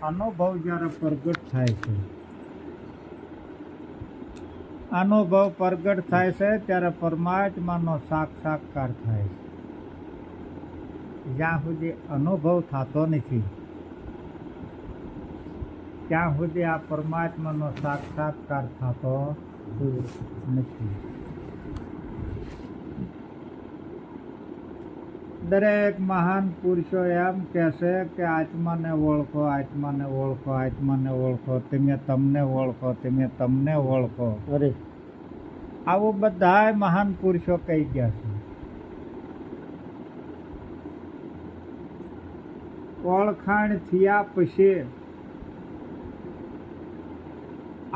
અનુભવ જ્યારે પ્રગટ થાય છે, અનુભવ પ્રગટ થાય છે ત્યારે પરમાત્માનો સાક્ષાત્કાર થાય છે. જ્યાં સુધી અનુભવ થતો નથી ત્યાં સુધી આ પરમાત્માનો સાક્ષાત્કાર થતો નથી. દરેક મહાન પુરુષો એમ કહેશે કે આત્માને ઓળખો, આત્માને ઓળખો, આત્માને ઓળખો, તમે તમને ઓળખો, તમે તમને ઓળખો. અરે આવું બધા મહાન પુરુષો કહી ગયા છે. ઓળખાણ થયા પછી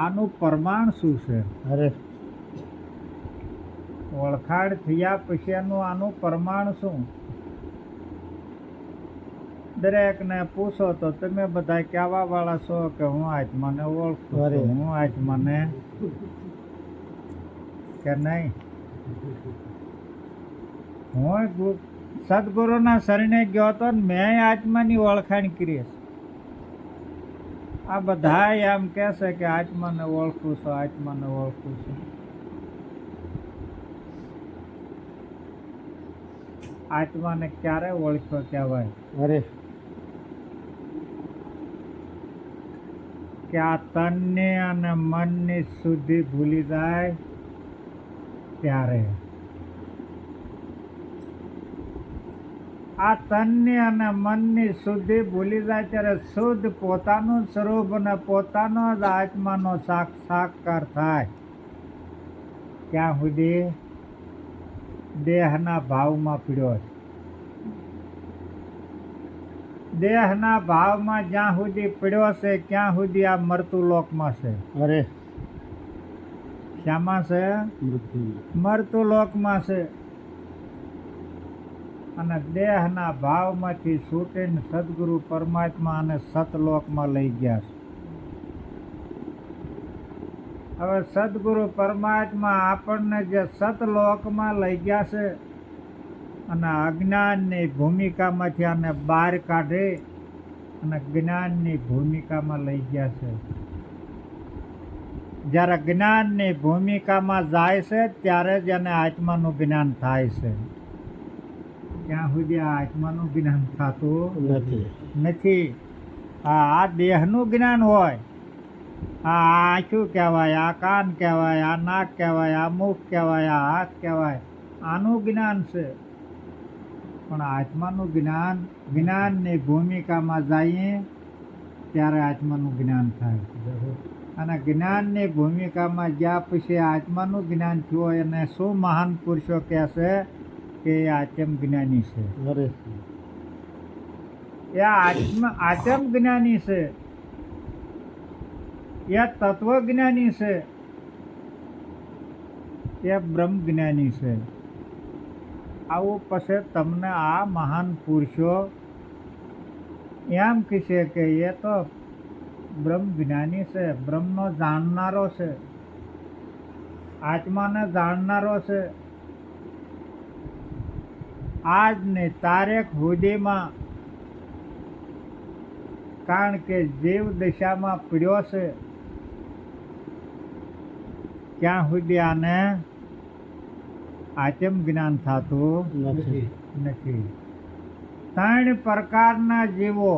આનું પ્રમાણ શું છે? અરે ઓળખાણ થયા પછી આનું પ્રમાણ શું? દરેકને પૂછો તો તમે બધા કહેવા વાળા છો કે હું આત્માને ઓળખું છું, હું આત્માને, કે નહીં? હું સદગુરુના શરણે ગયો તો મેં આત્માની ઓળખાણ કરી. આ બધા એમ કહેશે કે આત્માને ઓળખું છું, આત્માને ઓળખું છું. આત્માને ક્યારે ઓળખ્યો કહેવાય? અરે કે આ તનની અને મનની શુદ્ધિ ભૂલી જાય ત્યારે. આ તનની અને મનની શુદ્ધિ ભૂલી જાય ત્યારે શુદ્ધ પોતાનું સ્વરૂપ અને પોતાનો જ આત્માનો સાક્ષાત્કાર થાય. ત્યાં સુધી દેહના ભાવમાં પીડ્યો છે. દેહના ભાવમાં જ્યાં સુધી પીડ્યો છે ત્યાં સુધી આ મરતું લોકમાં છે. અરે શામાં છે? મરતું લોકમાં છે. અને દેહના ભાવમાંથી છૂટીને સદગુરુ પરમાત્મા અને સતલોકમાં લઈ ગયા છે. હવે સદગુરુ પરમાત્મા આપણને જે સતલોકમાં લઈ ગયા છે અને અજ્ઞાનની ભૂમિકામાંથી આને બહાર કાઢી અને જ્ઞાનની ભૂમિકામાં લઈ ગયા છે. જ્યારે જ્ઞાનની ભૂમિકામાં જાય છે ત્યારે જ એને આત્માનું જ્ઞાન થાય છે. ત્યાં સુધી આ આત્માનું જ્ઞાન થતું નથી. આ દેહનું જ્ઞાન હોય, આ આંખું કહેવાય, આ કાન કહેવાય, આ નાક કહેવાય, આ મુખ કહેવાય, આ હાથ કહેવાય, આનું જ્ઞાન છે. પણ આત્માનું જ્ઞાન, જ્ઞાનની ભૂમિકામાં જઈએ ત્યારે આત્માનું જ્ઞાન થાય. અને જ્ઞાનની ભૂમિકામાં ગયા પછી આત્માનું જ્ઞાન થયું એને શું મહાન પુરુષો કહેશે કે એ આત્મ જ્ઞાની છે. એ આત્મ જ્ઞાની છે, એ તત્વ જ્ઞાની છે, એ બ્રહ્મ જ્ઞાની છે. આવું પછી તમને આ મહાન પુરુષો એમ કહેશે કે એ તો બ્રહ્મ જ્ઞાની છે, બ્રહ્મનો જાણનારો છે, આત્માને જાણનારો છે. આજની તારીખ સુધીમાં, કારણ કે જીવ દશામાં પીડ્યો છે ત્યાં સુધી આને આત્મ જ્ઞાન થતું નથી. ત્રણ પ્રકારના જીવો,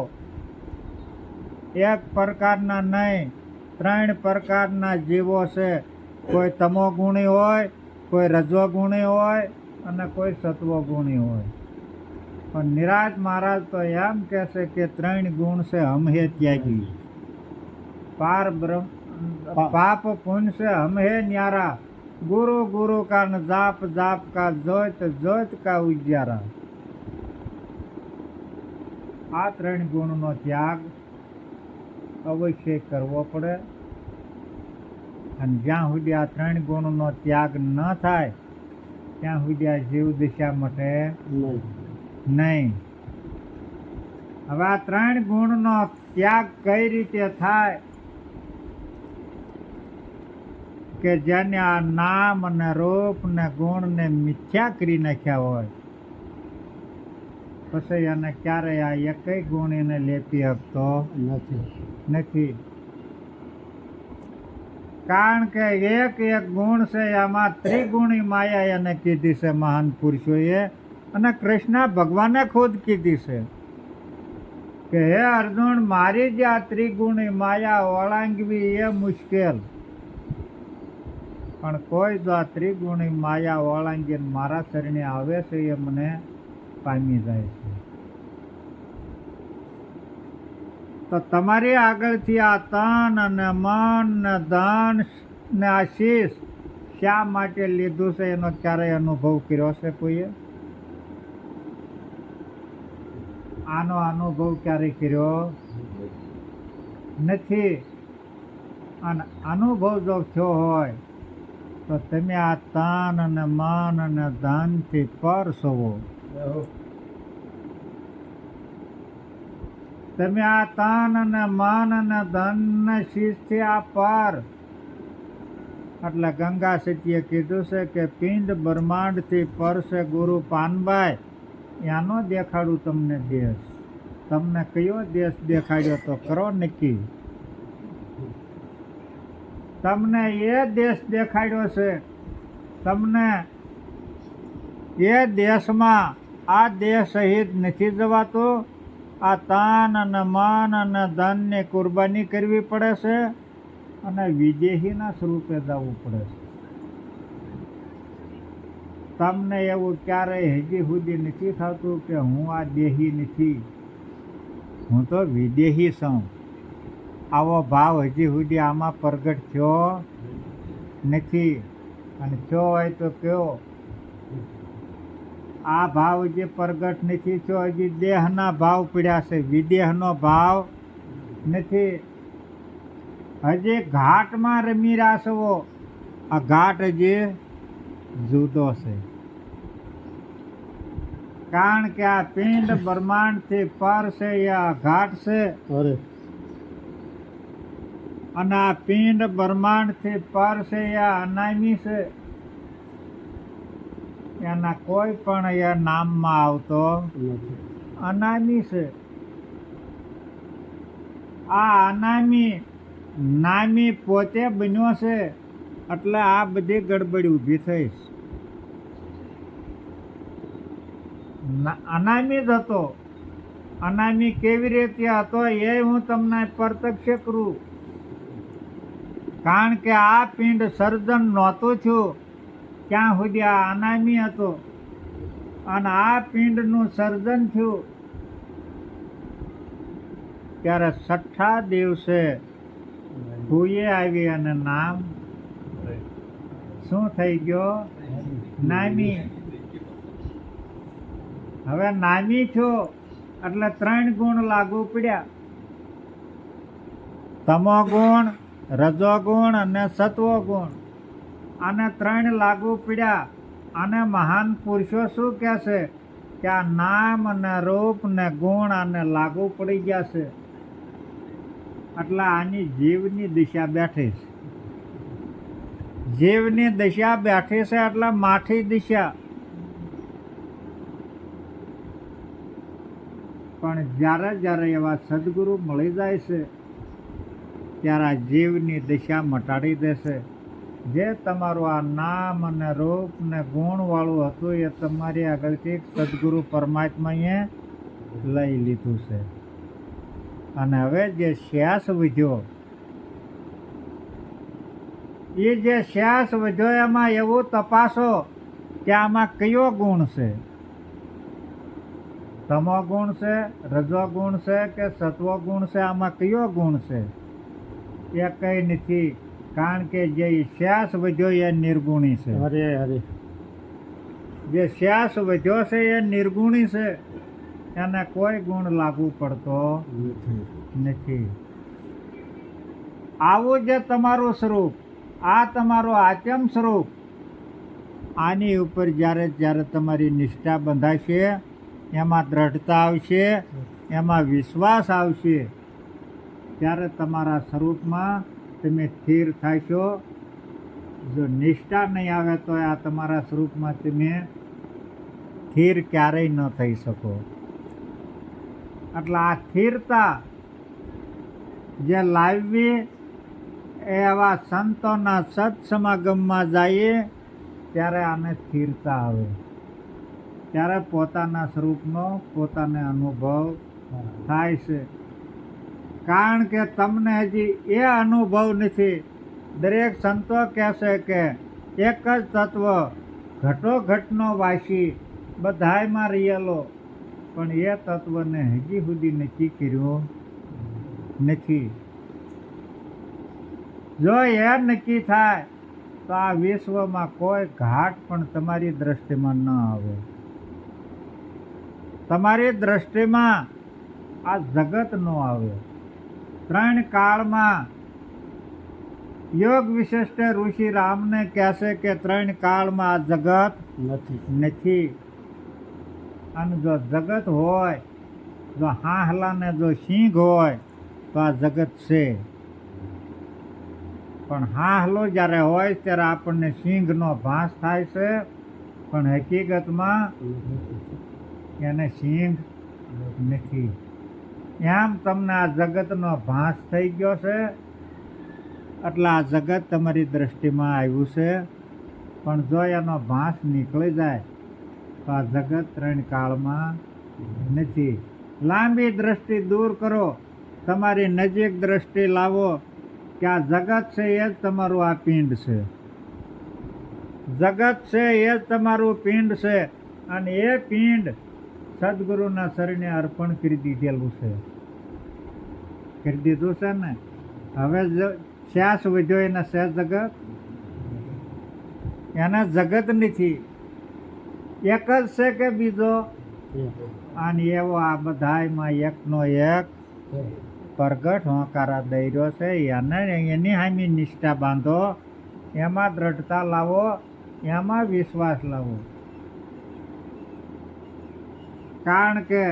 એક પ્રકારના નહીં, ત્રણ પ્રકારના જીવો છે. કોઈ તમોગુણી હોય, કોઈ રજોગુણી હોય અને કોઈ સત્વગુણી હોય. પણ નિરાજ મહારાજ તો એમ કહેશે કે ત્રણ ગુણ છે હમહે ત્યાગી. પાર બ્રહ્મ પાપ પુण्य से हम है न्यारा, गुरु गुरु का न जाप जाप का ज्योत ज्योत का उजियारा. આ ત્રણ ગુણનો ત્યાગ અવશ્ય કરવો પડે. અને જ્યાં સુધી આ ત્રણ ગુણનો ત્યાગ ન થાય ત્યાં સુધી આ જીવ દિશા માટે નહીં. હવે આ ત્રણ ગુણનો ત્યાગ કઈ રીતે થાય કે જેને આ નામ ને રૂપ ને ગુણ ને મિથ્યા કરી નાખ્યા હોય પછી એને ક્યારેય આ એકય ગુણ એને લેપી શકતો નથી. કારણ કે એક એક ગુણ છે એમાં ત્રિગુણી માયા એને કીધી છે મહાન પુરુષોએ, અને કૃષ્ણ ભગવાને ખુદ કીધી છે કે હે અર્જુન, મારી જ આ ત્રિગુણી માયા ઓળંગવી એ મુશ્કેલ, પણ કોઈ જો આ ત્રિગુણી માયા ઓળંગીને મારા શરણે આવે છે એ મને પામી જાય છે. તો તમારી આગળથી આ તન અને મન ને ધન ને આશીષ શા માટે લીધું છે એનો ક્યારેય અનુભવ કર્યો છે કોઈએ? આનો અનુભવ ક્યારેય કર્યો નથી. અને અનુભવ જો થયો હોય તો તમે આ તન અને મન અને ધનથી પર છો. તમે આ તન અને મન અને ધન ને શીશથી આ પર, એટલે ગંગા સતીએ કીધું છે કે પિંડ બ્રહ્માંડથી પર છે ગુરુ પાનભાઈ. એનો દેખાડું તમને દેશ. તમને કયો દેશ દેખાડ્યો તો કરો નક્કી. તમને એ દેશ દેખાડ્યો છે. તમને એ દેશમાં આ દેહ સહિત નથી જવાતો. આ તન અને મન અને ધનની કુરબાની કરવી પડે છે અને વિદેહીના સ્વરૂપે જવું પડે છે. તમને એવું ક્યારેય હજી સુધી નથી થતું કે હું આ દેહી નથી, હું તો વિદેહી છું? આવો ભાવ હજી સુધી આમાં પ્રગટ થયો નથી. અને થયો હોય તો કયો? આ ભાવ હજી પ્રગટ નથી થયો. હજી દેહના ભાવ પડ્યા છે, વિદેહનો ભાવ નથી. હજી ઘાટમાં રમી રહ્યા છો. આ ઘાટ હજી જુદો છે. કારણ કે આ પિંડ બ્રહ્માંડથી પર છે એ આ ઘાટ છે. અને આ પિંડ બ્રહ્માંડથી પર છે એ અનામી છે. એના કોઈ પણ એ નામમાં આવતો અનામી છે. આ અનામી નામી પોતે બન્યો છે, એટલે આ બધી ગડબડી ઊભી થઈ. અનામી જ હતો. અનામી કેવી રીતે હતો એ હું તમને પ્રત્યક્ષ કરું. કારણ કે આ પિંડ સર્જન નહોતું થયું ત્યાં સુધી આ અનામી હતો, અને આ પિંડનું સર્જન થયું ત્યારે છઠ્ઠા દિવસે ભૂએ આવી અને નામ શું થઈ ગયો? નામી. હવે નામી થયો એટલે 3 ગુણ લાગુ પડ્યા. તમો ગુણ, રજો ગુણ અને સત્વ ગુણ. આને 3 લાગુ પડ્યા. અને મહાન પુરુષો શું કહે છે કે આ નામ અને રૂપ ને ગુણ આને લાગુ પડી ગયા છે, એટલે આની જીવની દિશા બેઠી છે. જીવની દિશા બેઠી છે એટલે માઠી દિશા. પણ જ્યારે જ્યારે એવા સદગુરુ મળી જાય છે ત્યારે આ જીવની દિશા મટાડી દેશે. જે તમારું આ નામ અને રૂપ ને ગુણ વાળું હતું એ તમારી આગળથી સદગુરુ પરમાત્માએ લઈ લીધું છે. અને હવે જે શ્વાસ વધ્યો, એ જે શ્વાસ વધ્યો એમાં એવું તપાસો કે આમાં કયો ગુણ છે? તમો ગુણ છે, રજો ગુણ છે કે સત્વ ગુણ છે? આમાં કયો ગુણ છે? એ કઈ નથી. કારણ કે જે શ્વાસ વધ્યો એ નિર્ગુણી છે. જે શ્વાસ વધ્યો છે એ નિર્ગુણી છે. એને કોઈ ગુણ લાગુ પડતો નથી. આવું જે તમારું સ્વરૂપ, આ તમારું આચમ સ્વરૂપ, આની ઉપર જ્યારે જ્યારે તમારી નિષ્ઠા બંધાશે, એમાં દ્રઢતા આવશે, એમાં વિશ્વાસ આવશે, ત્યારે તમારા સ્વરૂપમાં તમે સ્થિર થશો. જો નિષ્ઠા નહીં આવે તો આ તમારા સ્વરૂપમાં તમે સ્થિર ક્યારેય ન થઈ શકો. એટલે આ સ્થિરતા જે લાવવી એ એવા સંતોના સત્સમાગમમાં જઈએ ત્યારે આને સ્થિરતા આવે, ત્યારે પોતાના સ્વરૂપનો પોતાને અનુભવ થાય છે. કારણ કે તમને હજી એ અનુભવ નથી. દરેક સંતો કહેશે કે એક જ તત્વ ઘટોઘટનો વાસી બધાયમાં રહેલો, પણ એ તત્વને હજી સુધી નક્કી કર્યું નથી. જો એ નક્કી થાય તો આ વિશ્વમાં કોઈ ઘાટ પણ તમારી દ્રષ્ટિમાં ન આવે. તમારી દ્રષ્ટિમાં આ જગત ન આવે. 3 કાળમાં યોગ વિશિષ્ટ ઋષિ રામને કહેશે કે 3 કાળમાં આ જગત નથી. અને જો જગત હોય, જો હાહલાને જો સિંહ હોય તો આ જગત છે. પણ હાહલો જ્યારે હોય ત્યારે આપણને સિંહનો ભાસ થાય છે, પણ હકીકતમાં એને સિંહ નથી. એમ તમને આ જગતનો ભાસ થઈ ગયો છે. એટલે આ જગત તમારી દ્રષ્ટિમાં આવ્યું છે, પણ જો એનો ભાસ નીકળી જાય તો આ જગત 3 કાળમાં નથી. લાંબી દ્રષ્ટિ દૂર કરો, તમારી નજીક દ્રષ્ટિ લાવો કે આ જગત છે એ જ તમારું આ પિંડ છે. જગત છે એ જ તમારું પિંડ છે, અને એ પિંડ સદગુરુના શરણે અર્પણ કરી દીધેલું છે. કરી દીધું છે ને. હવે શ્વાસ વધ્યો એને છે જગત, એને જગત નથી. એક જ છે કે બીજો? અને એવો આ બધાયમાં એકનો એક પ્રગટ હોંકારા દઈ રહ્યો છે. એને એની સામે નિષ્ઠા બાંધો, એમાં દ્રઢતા લાવો, એમાં વિશ્વાસ લાવો. કારણ કે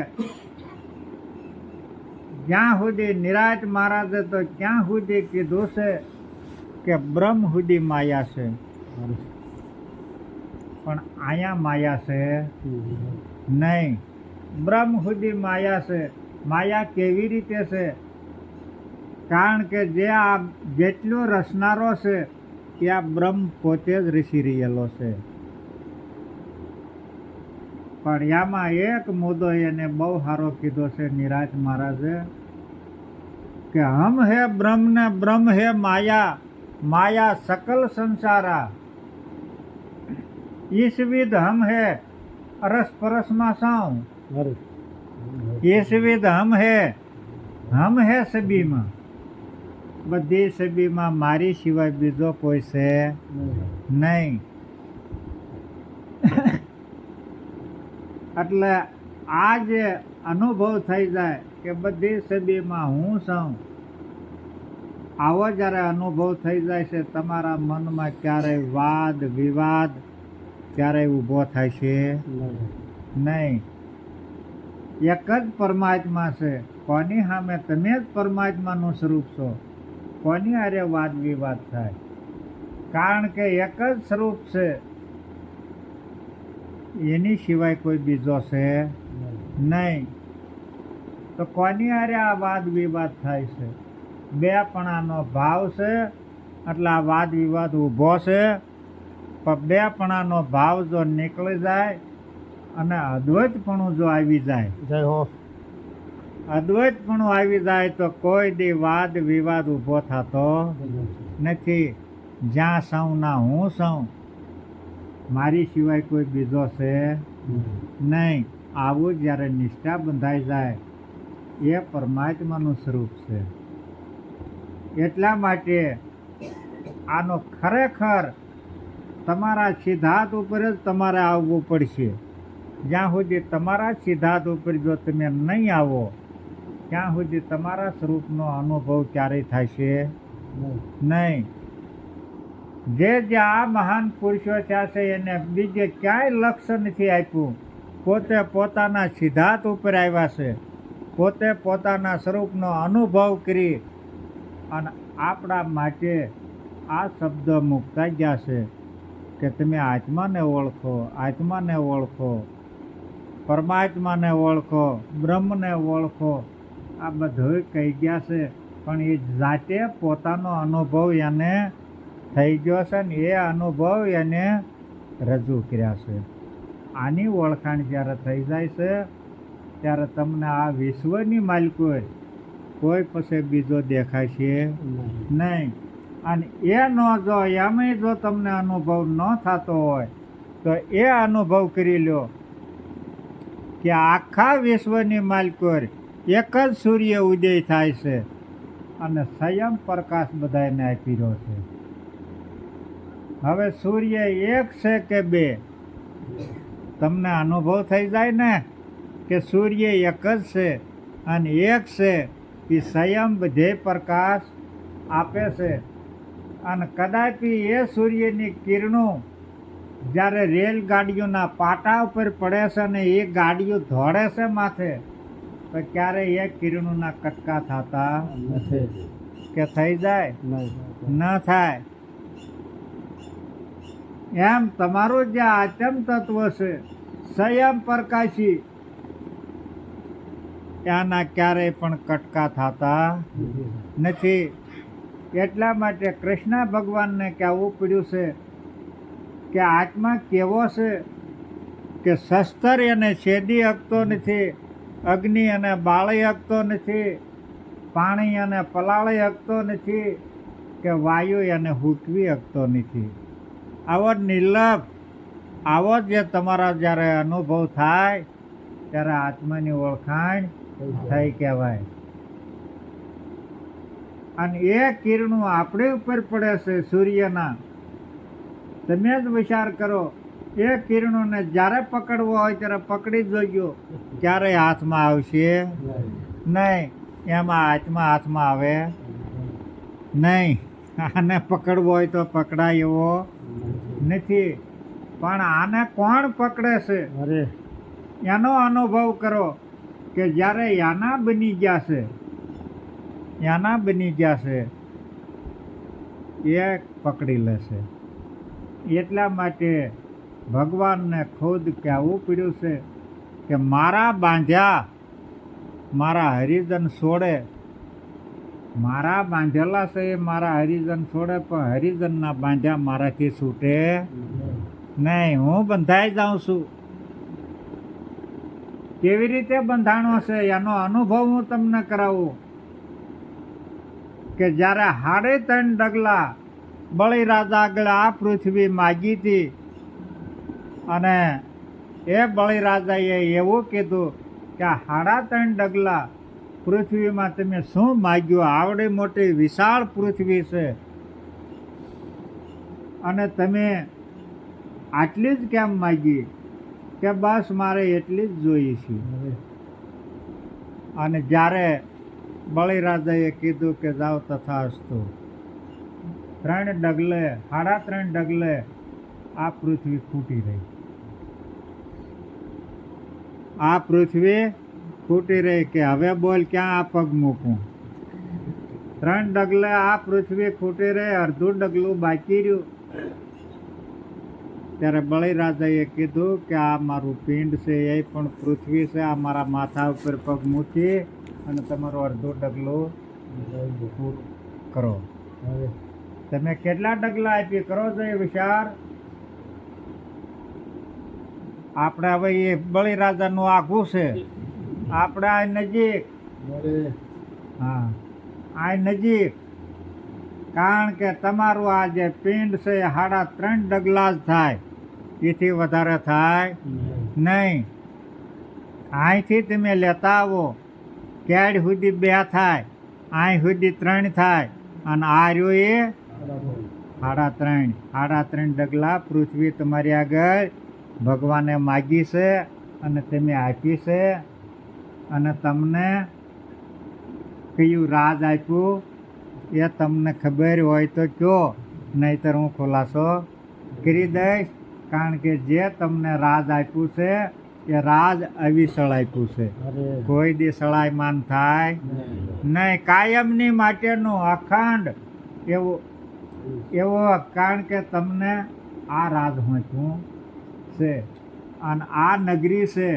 જ્યાં સુધી નિરાંત મહારાજે તો ક્યાં સુધી કીધું છે કે બ્રહ્મ સુધી માયા છે, પણ અહીંયા માયા છે નહીં. બ્રહ્મ સુધી માયા છે. માયા કેવી રીતે છે? કારણ કે જે આ જેટલો રચનારો છે તે આ બ્રહ્મ પોતે જ રચી રહેલો છે. પણ આમાં એક મુદ્દો એને બહુ સારો કીધો છે નિરાંત મહારાજે કે હમ હે બ્રહ્મ ને બ્રહ્મ હે માયા, માયા સકલ સંસારા. ઈસવિદ હમ હે અરસ પરસમાં સાઉ. ઈસવિદ હમ હે સબીમાં. બધી સબીમાં મારી સિવાય બીજો કોઈ છે નહીં. એટલે આ જે અનુભવ થઈ જાય કે બધી સબીમાં હું છું, આવો જ્યારે અનુભવ થઈ જાય છે તમારા મનમાં ક્યારેય વાદ વિવાદ ક્યારેય ઊભો થાય છે નહીં. એક જ પરમાત્મા છે. કોની સામે? તમે જ પરમાત્માનું સ્વરૂપ છો. કોની હારે વાદ વિવાદ થાય? કારણ કે એક જ સ્વરૂપ છે, એની સિવાય કોઈ બીજો છે નહીં. તો કોની હારે આ વાદ વિવાદ થાય છે? બેપણાનો ભાવ છે એટલે આ વાદ વિવાદ ઊભો છે. પણ બેપણાનો ભાવ જો નીકળી જાય અને અદ્વૈતપણું જો આવી જાય, અદ્વૈતપણું આવી જાય તો કોઈ દી વાદ વિવાદ ઊભો થતો નથી. જ્યાં સૌ ના હું સૌ, મારી સિવાય કોઈ બીજો છે નહીં. આવું જ્યારે નિષ્ઠા બંધાઈ જાય એ પરમાત્માનું સ્વરૂપ છે. એટલા માટે આનો ખરેખર તમારા સિદ્ધાંત ઉપર જ તમારે આવવું પડશે. જ્યાં સુધી તમારા સિદ્ધાંત ઉપર જો તમે નહીં આવો ત્યાં સુધી તમારા સ્વરૂપનો અનુભવ ક્યારેય થશે નહીં. જે આ મહાન પુરુષો થયા છે એને બીજે ક્યાંય લક્ષ્ય નથી આપ્યું. પોતે પોતાના સિદ્ધાંત ઉપર આવ્યા છે. પોતે પોતાના સ્વરૂપનો અનુભવ કરી અને આપણા માટે આ શબ્દ મૂકતા ગયા છે કે તમે આત્માને ઓળખો, આત્માને ઓળખો. પરમાત્માને ઓળખો, બ્રહ્મને ઓળખો, આ બધું કહી ગયા છે. પણ એ જાતે પોતાનો અનુભવ એને થઈ ગયો છે ને એ અનુભવ એને રજૂ કર્યા છે. આની ઓળખાણ જ્યારે થઈ જાય છે ત્યારે તમને આ વિશ્વની માલિકો કોઈ પછી બીજો દેખાશે નહીં. અને એ ન જો એમાંય જો તમને અનુભવ ન થતો હોય તો એ અનુભવ કરી લો કે આખા વિશ્વની માલિકો એક જ સૂર્ય ઉદય થાય છે અને સ્વયં પ્રકાશ બધાને આપી રહ્યો છે. હવે સૂર્ય એક છે કે બે? તમને અનુભવ થઈ જાય ને કે સૂર્ય એક જ છે અને એક છે એ સ્વયં બધે પ્રકાશ આપે છે. અને કદાચ એ સૂર્યની કિરણો જ્યારે રેલગાડીઓના પાટા ઉપર પડે છે ને એ ગાડીઓ દોડે છે માથે તો ક્યારે એ કિરણોના કટકા થતા નથી કે થઈ જાય? ન થાય. એમ તમારું જે આચમ તત્વ છે સ્વયં પ્રકાશી ત્યાંના ક્યારેય પણ કટકા થતા નથી. એટલા માટે કૃષ્ણ ભગવાનને કહેવું પડ્યું છે કે આત્મા કેવો છે કે શસ્ત્ર એને છેદી શકતો નથી, અગ્નિ એને બાળી શકતો નથી, પાણી એને પલાળી શકતો નથી, કે વાયુ એને હૂકવી શકતો નથી. આવો નિર્લભ આવો જે તમારા જ્યારે અનુભવ થાય ત્યારે આત્માની ઓળખાણ થઈ કહેવાય. અને એ કિરણો આપણી ઉપર પડે છે સૂર્યના. તમે જ વિચાર કરો, એ કિરણોને જ્યારે પકડવો હોય ત્યારે પકડી જોજો, ક્યારેય હાથમાં આવશે નહીં. એમાં હાથમાં આવે નહીં. આને પકડવો હોય તો પકડાય એવો નથી. પણ આને કોણ પકડે છે એનો અનુભવ કરો કે જ્યારે યાના બની ગયા છે એ પકડી લેશે. એટલા માટે ભગવાનને ખુદ કહેવું પડ્યું છે કે મારા બાંધ્યા મારા હરિજન છોડે. મારા બાંધેલા છે એ મારા હરિજન છોડે, પણ હરિજનના બાંધ્યા મારાથી છૂટે નહીં. હું બંધાઈ જાઉં છું. કેવી રીતે બંધાણો છે એનો અનુભવ હું તમને કરાવું. કે જ્યારે 3.5 ડગલા બળીરાજા આગળ આ પૃથ્વી માગી હતી અને એ બળીરાજાએ એવું કીધું કે 3.5 ડગલા પૃથ્વીમાં તમે શું માગ્યું? આવડી મોટી વિશાળ પૃથ્વી છે અને તમે આટલી જ કેમ માગી? કે બસ મારે એટલી જ જોઈએ છે. અને જ્યારે બળીરાજાએ કીધું કે જાઓ તથાસ્તુ, 3 ડગલે 3.5 ડગલે આ પૃથ્વી ખૂટી રહી. આ પૃથ્વી ખૂટી રહી કે હવે બોલ ક્યાં આ પગ મૂકું? 3 ડગલે આ પૃથ્વી ખૂટી રહી, અડધું ડગલું બાકી રહ્યું. ત્યારે બળીરાજાએ કીધું કે આ મારું પિંડ છે એ પણ પૃથ્વી છે, આ મારા માથા ઉપર પગ મૂકી અને તમારું અડધું ડગલું કરો. તમે કેટલા ડગલા આપી કરો છો એ વિચાર. આપણે હવે એ બળીરાજાનું આઘું છે, આપણે આ નજીક. હા, આ નજીક. કારણ કે તમારું આ જે પિંડ છે એ 3.5 ડગલા જ થાય, એથી વધારે થાય નહીં. અહીંથી તમે લેતા આવો, કેડ સુધી 2 થાય, અહીં સુધી 3 થાય, અને આ રહ્યો એ 3.5 ડગલા પૃથ્વી તમારી આગળ ભગવાને માગી છે અને તમે આપી છે. અને તમને કયું રાજ આપ્યું એ તમને ખબર હોય તો કહો, નહીંતર હું ખુલાસો કરી દઈશ. કારણ કે જે તમને રાજ આપ્યું છે એ રાજ અવિસળ આપ્યું છે. કોઈ દી સળાયમાન થાય નહીં. કાયમની માટેનું અખંડ એવો કારણ કે તમને આ રાજ હોતું છે. અને આ નગરી છે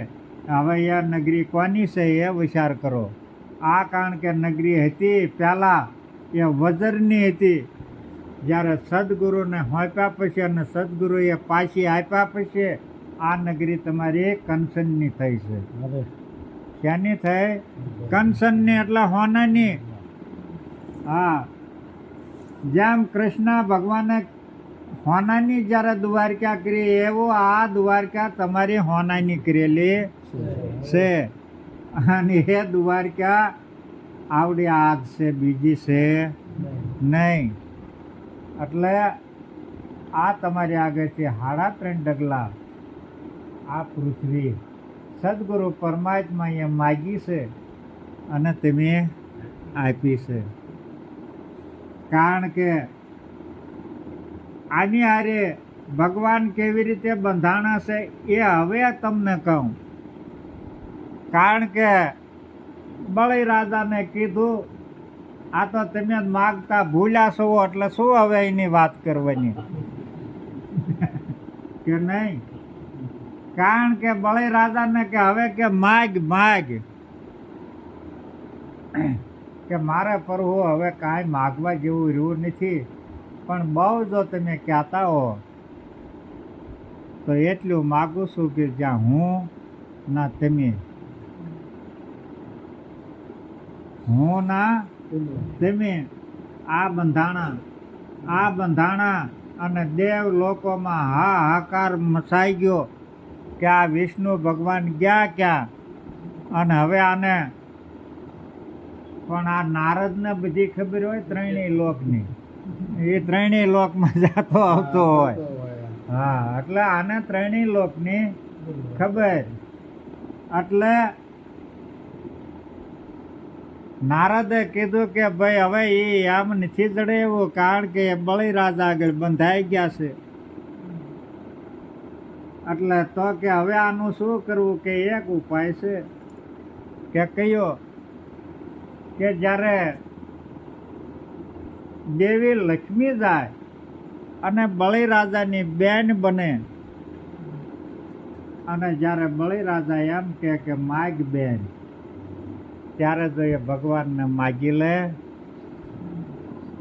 હવે એ નગરી કોની છે એ વિચાર કરો. આ કારણ કે નગરી હતી પહેલાં એ વજરની હતી. જ્યારે સદગુરુને સોંપ્યા પછી અને સદગુરુએ પાછી આપ્યા પછી આ નગરી તમારી કંચનની થઈ છે. ક્યાંની થઈ? કંચનની એટલે હોનાની. હા, જેમ કૃષ્ણ ભગવાને હોનાની જ્યારે દ્વારકા કરી એવું આ દ્વારકા તમારી હોનાની કરેલી છે. અને એ દ્વારકા આવડી આજ છે, બીજી છે નહીં. એટલે આ તમારી આગળથી 3.5 ડગલા આ પૃથ્વી સદગુરુ પરમાત્મા એ માગી છે અને તમે આપી છે. કારણ કે આની હારે ભગવાન કેવી રીતે બંધાણા છે એ હવે તમને કહું. કારણ કે બળી રાજાને કીધું આ તો તમે માગતા ભૂલ્યા છો એટલે શું હવે એની વાત કરવાની કે નહીં. કારણ કે બળી રાજાને કે હવે કે માગ કે મારે પરવું હવે કાંઈ માગવા જેવું રહ્યું નથી. પણ બહુ જો તમે કહેતા હો તો એટલું માગું છું કે જ્યાં હું ના તમે, હું ના તમે આ બંધાણા અને દેવ લોકોમાં હાહાકાર મચાઈ ગયો કે આ વિષ્ણુ ભગવાન ગયા ક્યાં. અને હવે આને પણ આ નારદને બધી ખબર હોય ત્રણેય લોકની, એ ત્રણેય લોકમાં જાતો આવતો હોય. હા, એટલે આને ત્રણેય લોકની ખબર. એટલે નારદે કીધું કે ભાઈ હવે એ આમ નથી જડે એવું, કારણ કે બળી રાજા આગળ બંધાઈ ગયા છે. એટલે તો કે હવે આનું શું કરવું? કે એક ઉપાય છે. કે કયો? કે જ્યારે દેવી લક્ષ્મી જાય અને બળી રાજાની બેન બને અને જ્યારે બળી રાજા એમ કે માગ બેન, ત્યારે જો એ ભગવાનને માગી લે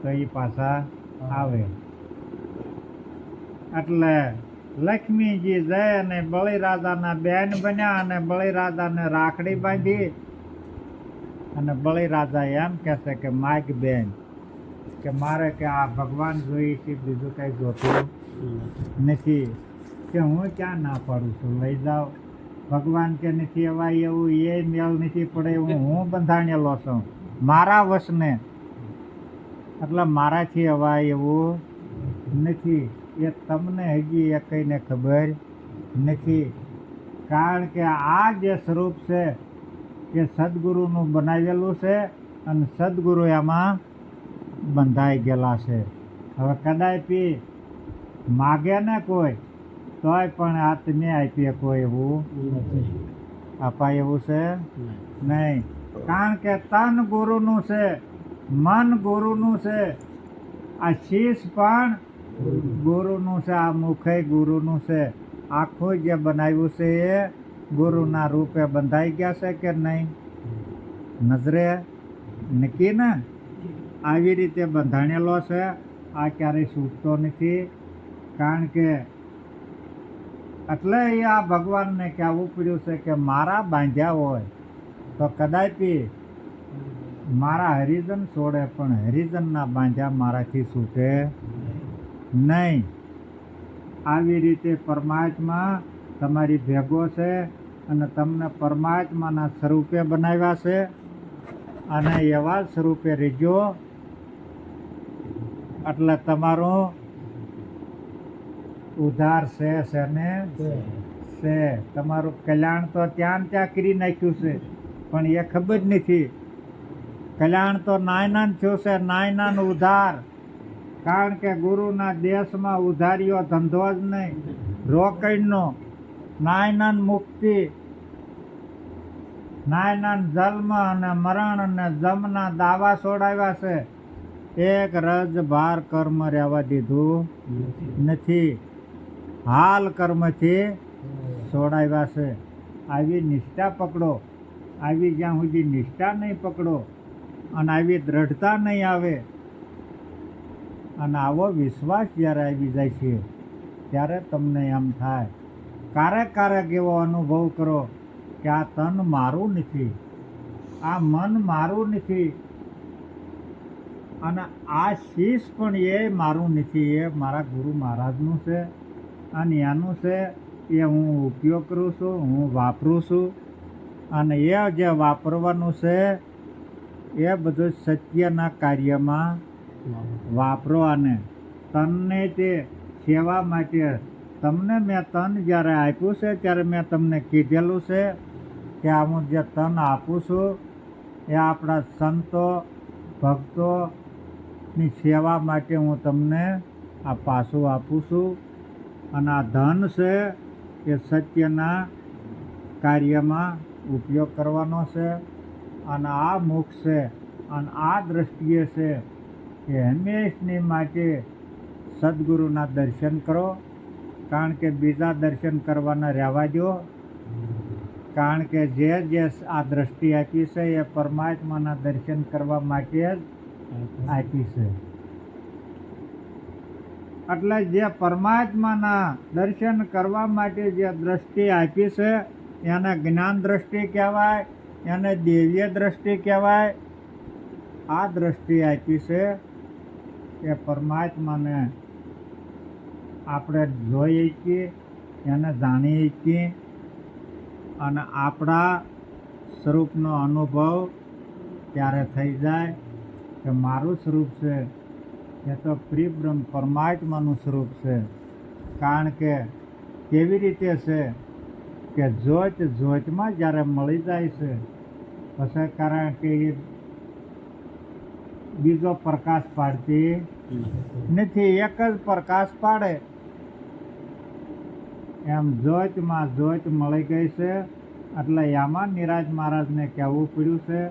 તો એ પાછા આવે. એટલે લક્ષ્મીજી જાય અને બળી રાજાના બેન બન્યા અને બળી રાજાને રાખડી બાંધી અને બળી રાજા એમ કહેશે કે માગ બેન કે મારે કે આ ભગવાન જોઈએ છે, બીજું કઈ જોતું નથી. કે હું ક્યાં ના પાડું છું, લઈ જાઓ. ભગવાન કે નથી અવાય એવું, એ મેળ નથી પડે એવું, હું બંધાણેલો છું મારા વશને. એટલે મારાથી અવાય એવું નથી. એ તમને હજી એ કઈને ખબર નથી. કારણ કે આ જે સ્વરૂપ છે એ સદગુરુનું બનાવેલું છે અને સદગુરુ એમાં બંધાઈ ગયેલા છે. હવે કદાપી માગે ને કોઈ તોય પણ આ તમે આપીએ કોઈ એવું અપાય એવું છે નહીં. કારણ કે તન ગુરુનું છે, મન ગુરુનું છે, આ શીશ પણ ગુરુનું છે, આ મુખે ગુરુનું છે. આખું જે બનાવ્યું છે એ ગુરુના રૂપે બંધાઈ ગયા છે કે નહીં? નજરે નક્કી ને આવી રીતે બંધાણેલો છે. આ ક્યારેય છૂટતો નથી. કારણ કે એટલે આ ભગવાનને કહેવું પડ્યું છે કે મારા બાંધ્યા હોય તો કદાપી મારા હરિજન છોડે પણ હરિજનના બાંધ્યા મારાથી છૂટે નહીં. આવી રીતે પરમાત્મા તમારી ભેગો છે અને તમને પરમાત્માના સ્વરૂપે બનાવ્યા છે અને એવા સ્વરૂપે રહેજો એટલે તમારું ઉધાર છે ને છે. તમારું કલ્યાણ તો ત્યાં કરી નાખ્યું છે પણ એ ખબર નથી. કલ્યાણ તો નાયનાન થયું છે, નાયનાન ઉધાર. કારણ કે ગુરુના દેશમાં ઉધારીઓ ધંધો જ નહીં, રોકડનો. નાયનાન મુક્તિ, નાયનાન જન્મ અને મરણ અને જમના દાવા છોડાવ્યા છે. એક રજ ભાર કર્મ રહેવા દીધું નથી, હાલ કર્મથી છોડાવ્યા છે. આવી નિષ્ઠા પકડો. આવી જ્યાં સુધી નિષ્ઠા નહીં પકડો અને આવી દ્રઢતા નહીં આવે અને આવો વિશ્વાસ જ્યારે આવી જાય છે ત્યારે તમને એમ થાય, ક્યારેક એવો અનુભવ કરો કે આ તન મારું નથી, આ મન મારું નથી અને આ શીશ પણ એ મારું નથી, એ મારા ગુરુ મહારાજનું છે અને એનું છે. એ હું ઉપયોગ કરું છું, હું વાપરું છું અને એ જે વાપરવાનું છે એ બધું સત્યના કાર્યમાં વાપરો. અને તનને તે સેવા માટે તમને મેં તન જ્યારે આપ્યું છે ત્યારે મેં તમને કીધેલું છે કે આ હું જે તન આપું છું એ આપણા સંતો ભક્તોની સેવા માટે હું તમને આ પાછું આપું છું. અને આ ધન છે એ સત્યના કાર્યમાં ઉપયોગ કરવાનો છે. અને આ મોક્ષ છે અને આ દ્રષ્ટિએ છે કે હંમેશની માટે સદગુરુના દર્શન કરો. કારણ કે બીજા દર્શન કરવાના રહેવા દો. કારણ કે જે આ દ્રષ્ટિ આપી છે એ પરમાત્માના દર્શન કરવા માટે જ આપી છે. એટલે જે પરમાત્માના દર્શન કરવા માટે જે દ્રષ્ટિ આપી છે એને જ્ઞાન દ્રષ્ટિ કહેવાય, એને દિવ્ય દ્રષ્ટિ કહેવાય. આ દ્રષ્ટિ આપી છે એ પરમાત્માને આપણે જોઈ શકીએ, એને જાણી શકીએ અને આપણા સ્વરૂપનો અનુભવ ત્યારે થઈ જાય કે મારું સ્વરૂપ છે એ તો પરિબ્રહ્મ પરમાત્માનું સ્વરૂપ છે. કારણ કે કેવી રીતે છે કે જ્યોત જ્યોતમાં જ્યારે મળી જાય છે પછી કારણ કે એ બીજો પ્રકાશ પાડતી નથી, એક જ પ્રકાશ પાડે. એમ જ્યોતમાં જ્યોત મળી ગઈ છે. એટલે એમાં નિરાજ મહારાજને કહેવું પડ્યું છે,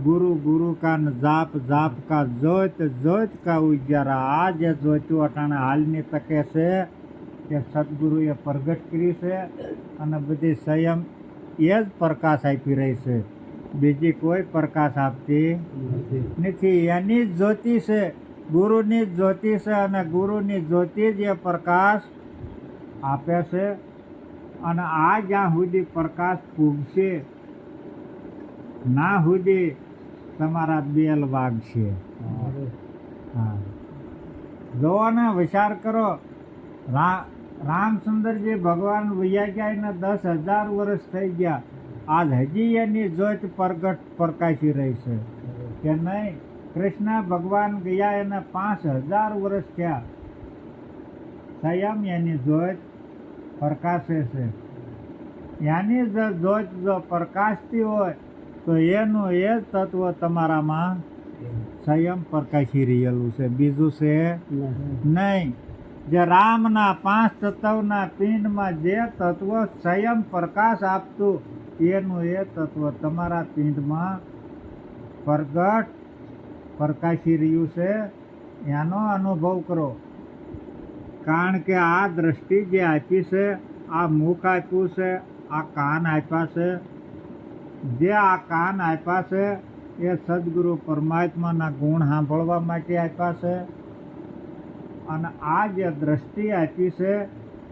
ગુરુ ગુરુ કા જાપ જાપ કા જ્યોત જ્યોત કા ઉજારા. આ જે જ્યોતિઓ અટાણે હાલની તકે છે એ સદગુરુએ પ્રગટ કરી છે અને બધી સંયમ એ જ પ્રકાશ આપી રહી છે, બીજી કોઈ પ્રકાશ આપતી નથી. એની જ જ્યોતિ છે, ગુરુની જ જ્યોતિ છે અને ગુરુની જ્યોતિ જ એ પ્રકાશ આપે છે. અને આ જ્યાં સુધી પ્રકાશ પૂગશે ના સુધી તમારા બેલ વાગશે. હા, જોવો ને, વિચાર કરો. રામચંદ્રજી ભગવાન વૈયા ગયા એને 10,000 વર્ષ થઈ ગયા, આજ હજી એની જ્યોત પ્રકાશી રહી છે કે નહીં? કૃષ્ણ ભગવાન ગયા એને 5,000 વર્ષ થયા, સંયમ એની જ્યોત પ્રકાશે છે. એની જ્યોત જો પ્રકાશતી હોય તો એનું એ જ તત્વ તમારામાં સંયમ પ્રકાશી રહેલું છે, બીજું છે નહીં. જે રામના 5 તત્વના પિંડમાં જે તત્વ સંયમ પ્રકાશ આપતું એનું એ તત્વ તમારા પિંડમાં પ્રગટ પ્રકાશી રહ્યું છે. એનો અનુભવ કરો. કારણ કે આ દ્રષ્ટિ જે આપી છે, આ મુખ આપ્યું છે, આ કાન આપ્યા છે, જે આ કાન આપ્યા છે એ સદગુરુ પરમાત્માના ગુણ સાંભળવા માટે આપ્યા છે. અને આ જે દ્રષ્ટિ આપી છે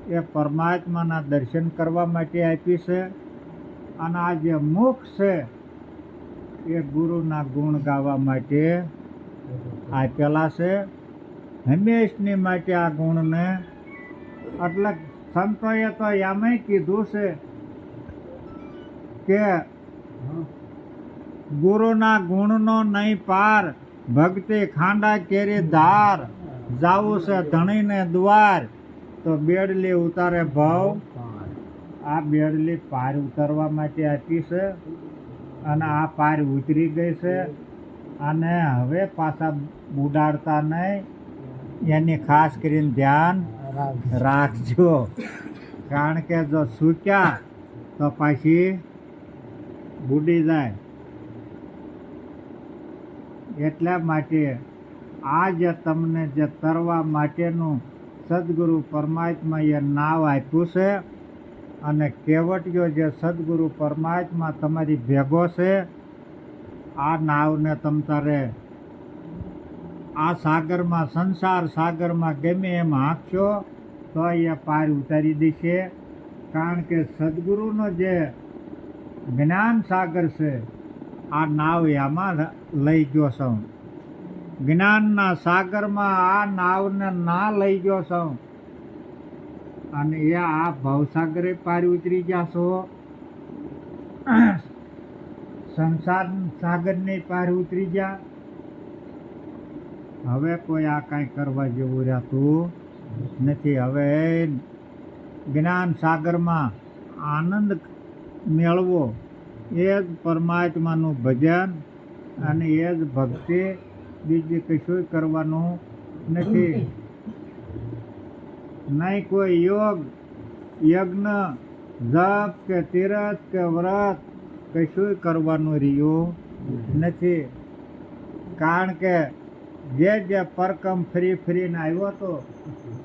એ પરમાત્માના દર્શન કરવા માટે આપી છે. અને આ જે મુખ છે એ ગુરુના ગુણ ગાવા માટે આપેલા છે, હંમેશની માટે આ ગુણને. એટલે સંતોએ તો એમાંય કીધું છે કે ગુરુના ગુણનો નહીં પાર, ભક્તિ ખાંડા કેરી ધાર, જાવું છે ધણીને દ્વાર તો બેડલી ઉતારે ભાવ. આ બેડલી પાર ઉતારવા માટે આપી છે અને આ પાર ઉતરી ગઈ છે. અને હવે પાછા ઉડાડતા નહીં, એની ખાસ કરીને ધ્યાન રાખજો. કારણ કે જો સૂક્યા તો પાછી બુડી જાય. એટલા માટે આ જે તમને જે તરવા માટેનું સદગુરુ પરમાત્માએ નાવ આપ્યું છે અને કેવટિયો જે સદગુરુ પરમાત્મા તમારી ભેગો છે, આ નાવને તમ તારે આ સાગરમાં, સંસાર સાગરમાં ગમે એમ હાંકશો તો એ પાર ઉતારી દેશે. કારણ કે સદગુરુનો જે જ્ઞાન સાગર છે, આ નાવ એમાં લઈ ગયો છું. જ્ઞાનના સાગરમાં આ નાવને ના લઈ ગયો છું અને એ આ ભવસાગરે પાર ઉતરી ગયા છો. સંસાર સાગરને પાર ઉતરી ગયા. હવે કોઈ આ કાંઈ કરવા જેવું રહેતું નથી. હવે જ્ઞાન સાગરમાં આનંદ મેળવો, એ જ પરમાત્માનું ભજન અને એ જ ભક્તિ, બીજું કશું કરવાનું નથી. નહીં કોઈ યોગ, યજ્ઞ, જપ કે તીરથ કે વ્રત કશું કરવાનું રહ્યું નથી. કારણ કે જે પરકમ ફરીને આવ્યો હતો,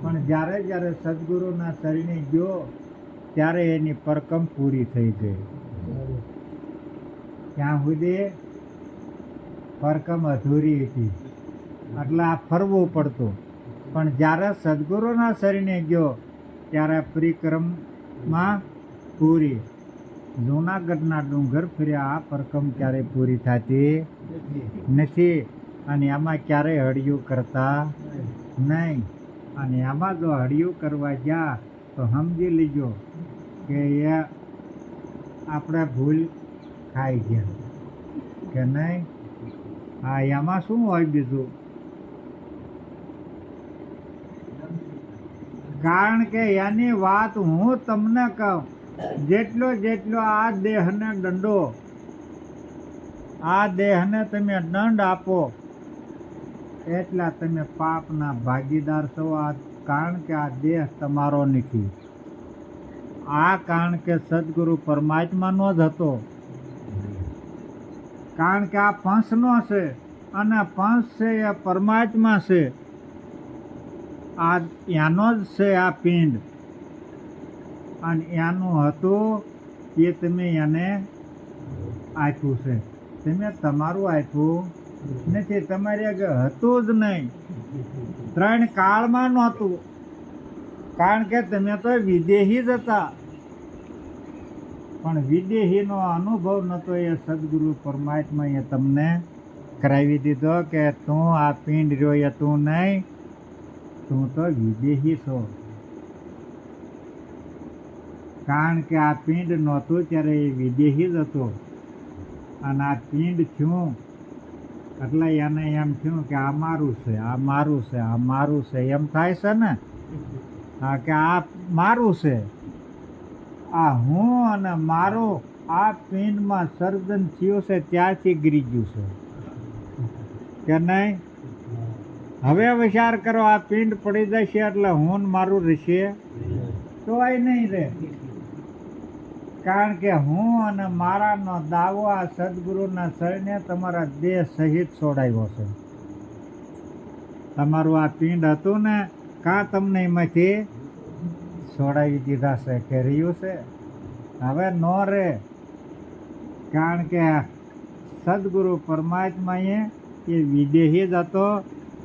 પણ જ્યારે સદગુરુના શરણે ગયો ત્યારે એની પરકમ પૂરી થઈ ગઈ. ત્યાં સુધી પરકમ અધૂરી હતી, એટલે આ ફરવું પડતું. પણ જ્યારે સદગુરુના શરણે ગયો ત્યારે પરિક્રમા પૂરી. જૂનાગઢના ડુંગર ફર્યા, આ પરકમ ક્યારેય પૂરી થતી નથી. અને એમાં ક્યારેય હળિયું કરતા નહીં. અને એમાં જો હળિયું કરવા ગયા તો સમજી લીજો કે એ આપણે ભૂલ ખાઈ ગયા કે નહીં. હા, એમાં શું હોય બીજું? કારણ કે એની વાત હું તમને કહું, જેટલો આ દેહને દંડો, આ દેહને તમે દંડ આપો એટલા તમે પાપના ભાગીદાર છો. કારણ કે આ દેહ તમારો નથી. આ કારણ કે સદગુરુ પરમાત્માનો જ હતો. કારણ કે આ પંચનો છે અને પંચ છે એ પરમાત્મા છે. આ એનો જ છે આ પિંડ, અને એનું હતું એ તમે એને આપ્યું છે. તમે તમારું આપ્યું નથી. તમારી આગળ હતું જ નહીં. 3 કાળમાં નહોતું. કારણ કે તમે તો વિદેહી જ હતા. પણ વિદેહીનો અનુભવ નહોતો, એ સદગુરુ પરમાત્માએ તમને કરાવી દીધો કે તું આ પિંડ રહ્યો એ તું નહીં, તું તો વિદેહી છો. કારણ કે આ પિંડ નહોતું ત્યારે એ વિદેહી જ હતો. અને આ પિંડ થયું એટલે એને એમ થયું કે આ મારું છે, આ મારું છે, આ મારું છે, એમ થાય છે ને. હા, કે આ મારું છે. આ હું અને મારું આ પિંડમાં સર્જન થયું છે ત્યારથી ગીરી ગયું છે કે નહીં. હવે વિચાર કરો, આ પિંડ પડી જશે એટલે હું મારું રહેશે તો નહીં રહે. કારણ કે હું અને મારાનો દાવો આ સદગુરુના શરણે તમારા દેહ સહિત છોડાવ્યો છે. તમારું આ પિંડ હતું ને, કાં તમને એમાંથી છોડાવી દીધા છે કે રહ્યું છે? હવે ન રહે. કારણ કે સદગુરુ પરમાત્માએ એ વિદેહી જ હતો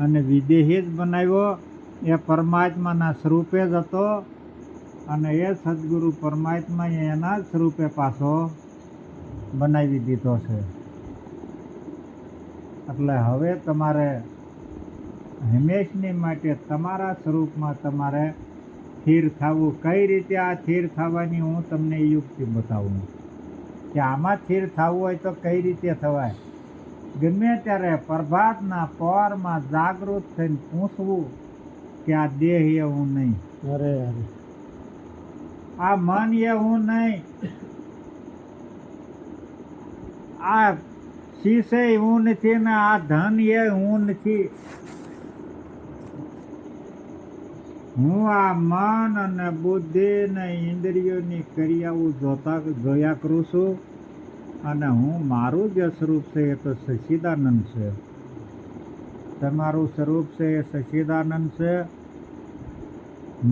અને વિદેહી જ બનાવ્યો. એ પરમાત્માના સ્વરૂપે જ હતો અને એ સદગુરુ પરમાત્માએ એના સ્વરૂપે પાછો બનાવી દીધો છે. એટલે હવે તમારે હંમેશની માટે તમારા સ્વરૂપમાં તમારે સ્થિર થવું. કઈ રીતે આ સ્થિર થવાની હું તમને યુક્તિ બતાવું કે આમાં સ્થિર થવું હોય તો કઈ રીતે થવાય. ગમે ત્યારે પ્રભાતના પહોરમાં જાગૃત થઈને પૂછવું કે આ દેહ એ હું નહીં, આ મન એ હું નહીં, આ શીશે હું નથી ને આ ધન એ હું નથી. હું આ મન અને બુદ્ધિ ને ઇન્દ્રિયોની ક્રિયાઓ જોયા કરું છું. અને હું મારું જે સ્વરૂપ છે એ તો સચ્ચિદાનંદ છે. તમારું સ્વરૂપ છે એ સચ્ચિદાનંદ છે.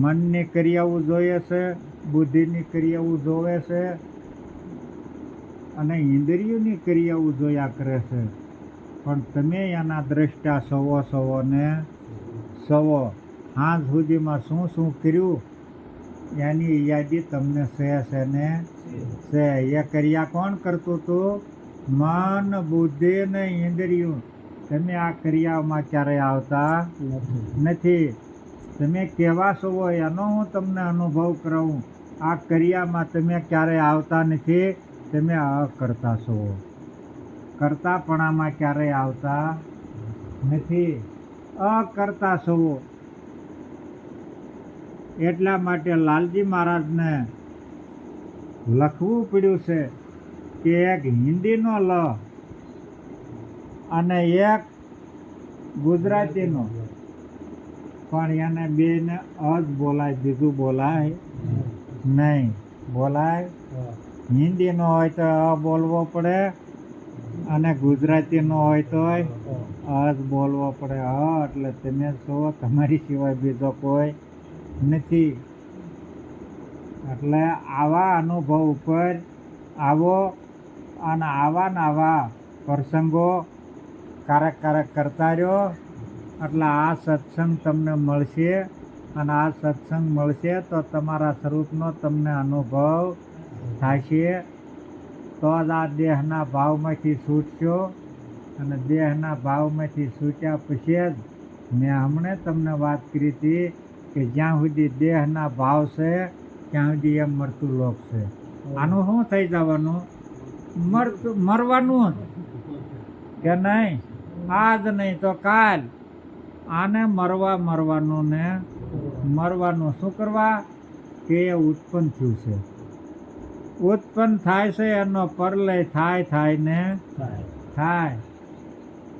મનની ક્રિયાઓ જોઈએ છે બુદ્ધિની ક્રિયાઓ જોવે છે અને ઇન્દ્રિયોની ક્રિયાઓ જોયા કરે છે, પણ તમે એના દ્રષ્ટા સવો ને સવો. હાજ સુધીમાં શું શું કર્યું એની યાદી તમને છે ને છે. એ ક્રિયા કોણ કરતું હતું? મન, બુદ્ધિ ને ઇન્દ્રિયો. તમે આ ક્રિયાઓમાં ક્યારેય આવતા નથી. તમે કેવા છો એનો હું તમને અનુભવ કરાવું. આ ક્રિયામાં તમે ક્યારેય આવતા નથી. તમે અકર્તા છો. કર્તાપણામાં ક્યારેય આવતા નથી. અકર્તા છો. એટલા માટે લાલજી મહારાજને લખવું પડ્યું છે કે એક હિન્દીનો લ અને એક ગુજરાતીનો, પણ એને બેને જ બોલાય, બીજું બોલાય નહીં. બોલાય હિન્દીનો હોય તો બોલવો પડે અને ગુજરાતીનો હોય તો જ બોલવો પડે. એટલે તમે છો, તમારી સિવાય બીજો કોઈ નથી. એટલે આવા અનુભવ ઉપર આવો અને આવા ને આવા પ્રસંગો ક્યારેક કરતા રહ્યો. એટલે આ સત્સંગ તમને મળશે અને આ સત્સંગ મળશે તો તમારા સ્વરૂપનો તમને અનુભવ થશે. તો જ આ દેહના ભાવમાંથી છૂટશો અને દેહના ભાવમાંથી છૂટ્યા પછી જ મેં હમણાં તમને વાત કરી હતી કે જ્યાં સુધી દેહના ભાવ છે ત્યાં સુધી એમ મરતું લોક છે. આનું શું થઈ જવાનું? મરવાનું કે નહીં? આજ નહીં તો કાલ. આને મરવાનું ને મરવાનું. શું કરવા? કે એ ઉત્પન્ન થયું છે. ઉત્પન્ન થાય છે એનો પરલય થાય ને થાય.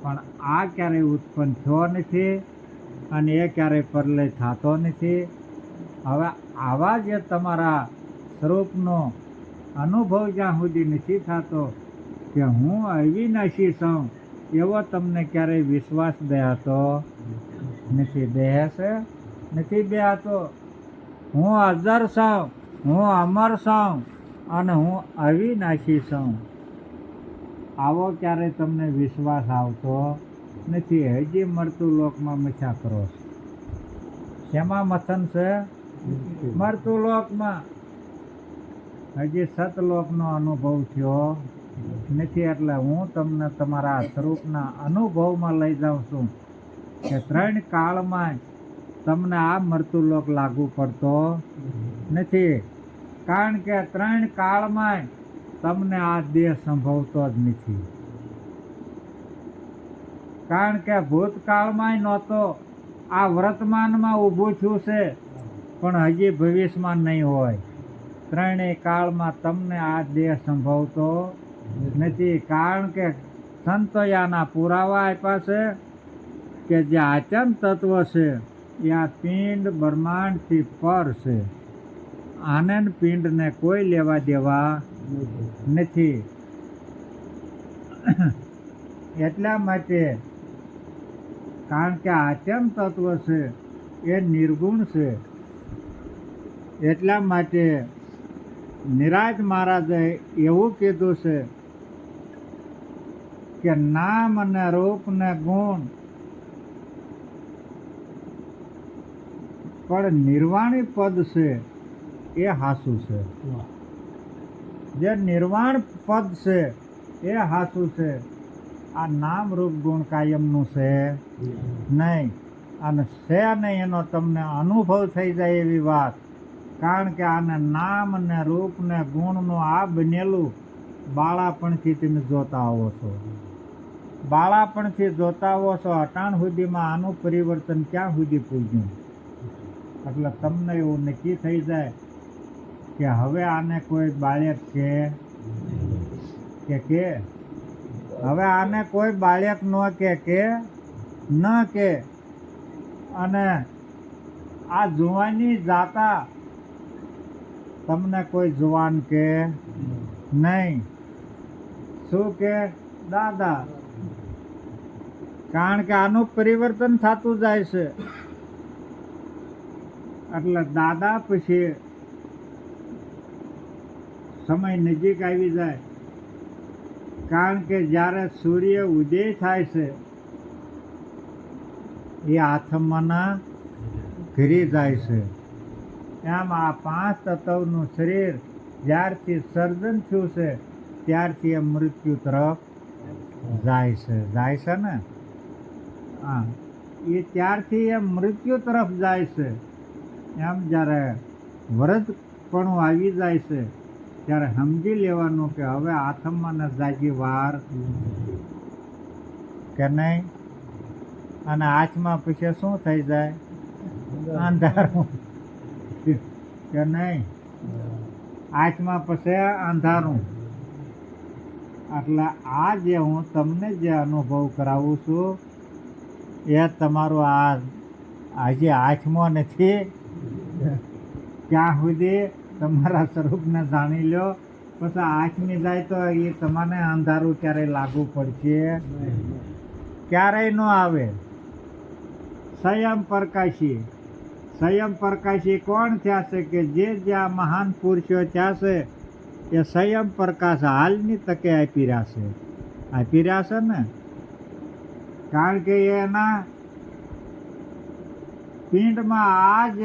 પણ આ ક્યારેય ઉત્પન્ન થયો નથી અને એ ક્યારેય પરલય થતો નથી. હવે આવા જે તમારા સ્વરૂપનો અનુભવ જ્યાં સુધી નથી થતો કે હું અવિનાશી છું, એવો તમને ક્યારેય વિશ્વાસ બેહાતો નથી. બેહે છે? નથી બેહાતો. હું અજર છું, હું અમર છું અને હું અવિનાશી છું. આવો ક્યારે તમને વિશ્વાસ આવતો નથી. હજી મરતું લોકમાં મથ્યા કરો. શેમાં મથન છે? મરતું લોકમાં. હજી સતલોકનો અનુભવ થયો નથી. એટલે હું તમને તમારા સ્વરૂપના અનુભવમાં લઈ જાઉં છું કે 3 કાળમાં તમને આ મરતું લોક લાગુ પડતો નથી. કારણ કે 3 કાળમાં તમને આ દેહ સંભવતો જ નથી. કારણ કે ભૂતકાળમાં નહોતો, આ વર્તમાનમાં ઊભું થયું છે, પણ હજી ભવિષ્યમાં નહીં હોય. 3 કાળમાં તમને આ દેહ સંભવતો નથી. કારણ કે સંતોયાના પુરાવા આપ્યા છે કે જે આચમ તત્વ છે એ આ પિંડ બ્રહ્માંડથી પર છે. આનંદ પિંડને કોઈ લેવા દેવા નથી. એટલા માટે કારણ કે આચમ તત્વ છે એ નિર્ગુણ છે. એટલા માટે નિરાજ મહારાજે એવું કીધું છે કે નામ અને રૂપ ને ગુણ પણ નિર્વાણી પદ છે એ હાસું છે. જે નિર્વાણ પદ છે એ હાસું છે. આ નામ રૂપ ગુણ કાયમનું છે નહીં. અને છે નહીં એનો તમને અનુભવ થઈ જાય એવી વાત. કારણ કે આને નામ ને રૂપ ને ગુણનું આ બનેલું બાળાપણથી તમે જોતા આવો છો. બાળાપણથી જોતા આવો છો. અટાણ સુધીમાં આનું પરિવર્તન ક્યાં સુધી પૂજ્યું? એટલે તમને એવું નક્કી થઈ જાય કે હવે આને કોઈ બાળક કે હવે આને કોઈ બાળક ન કે ન કે. અને આ જુવાની જાતા તમને કોઈ જુવાન કે નહીં. શું કે? દાદા. કારણ કે આનું પરિવર્તન થતું જાય છે. એટલે દાદા પછી સમય નજીક આવી જાય. કારણ કે જ્યારે સૂર્ય ઉદય થાય છે એ આત્માના ઘરી જાય છે. એમ આ 5 તત્વનું શરીર જ્યારથી સર્જન થયું છે ત્યારથી એ મૃત્યુ તરફ જાય છે ને. હા, એ ત્યારથી એ મૃત્યુ તરફ જાય છે. એમ જ્યારે વરદપણું આવી જાય છે ત્યારે સમજી લેવાનું કે હવે આત્માને જાગી વાર કે નહીં. અને આત્મા પછી શું થઈ જાય? અંધારું કે નહીં. આત્મા પછી અંધારું. એટલે આ જે હું તમને જે અનુભવ કરાવું છું એ તમારું આજે આત્મો નથી. ત્યાં સુધી તમારા સ્વરૂપને જાણી લો, પછી આત્મી જાય તો એ તમને અંધારું ક્યારેય લાગુ પડશે ક્યારેય ન આવે. સ્વયં પ્રકાશી કોણ થયા છે? કે જે જ્યાં મહાન પુરુષો થયા છે એ સ્વયં પ્રકાશ હાલની તકે આપી રહ્યા છે ને. કારણ કે એના પિંડમાં આજ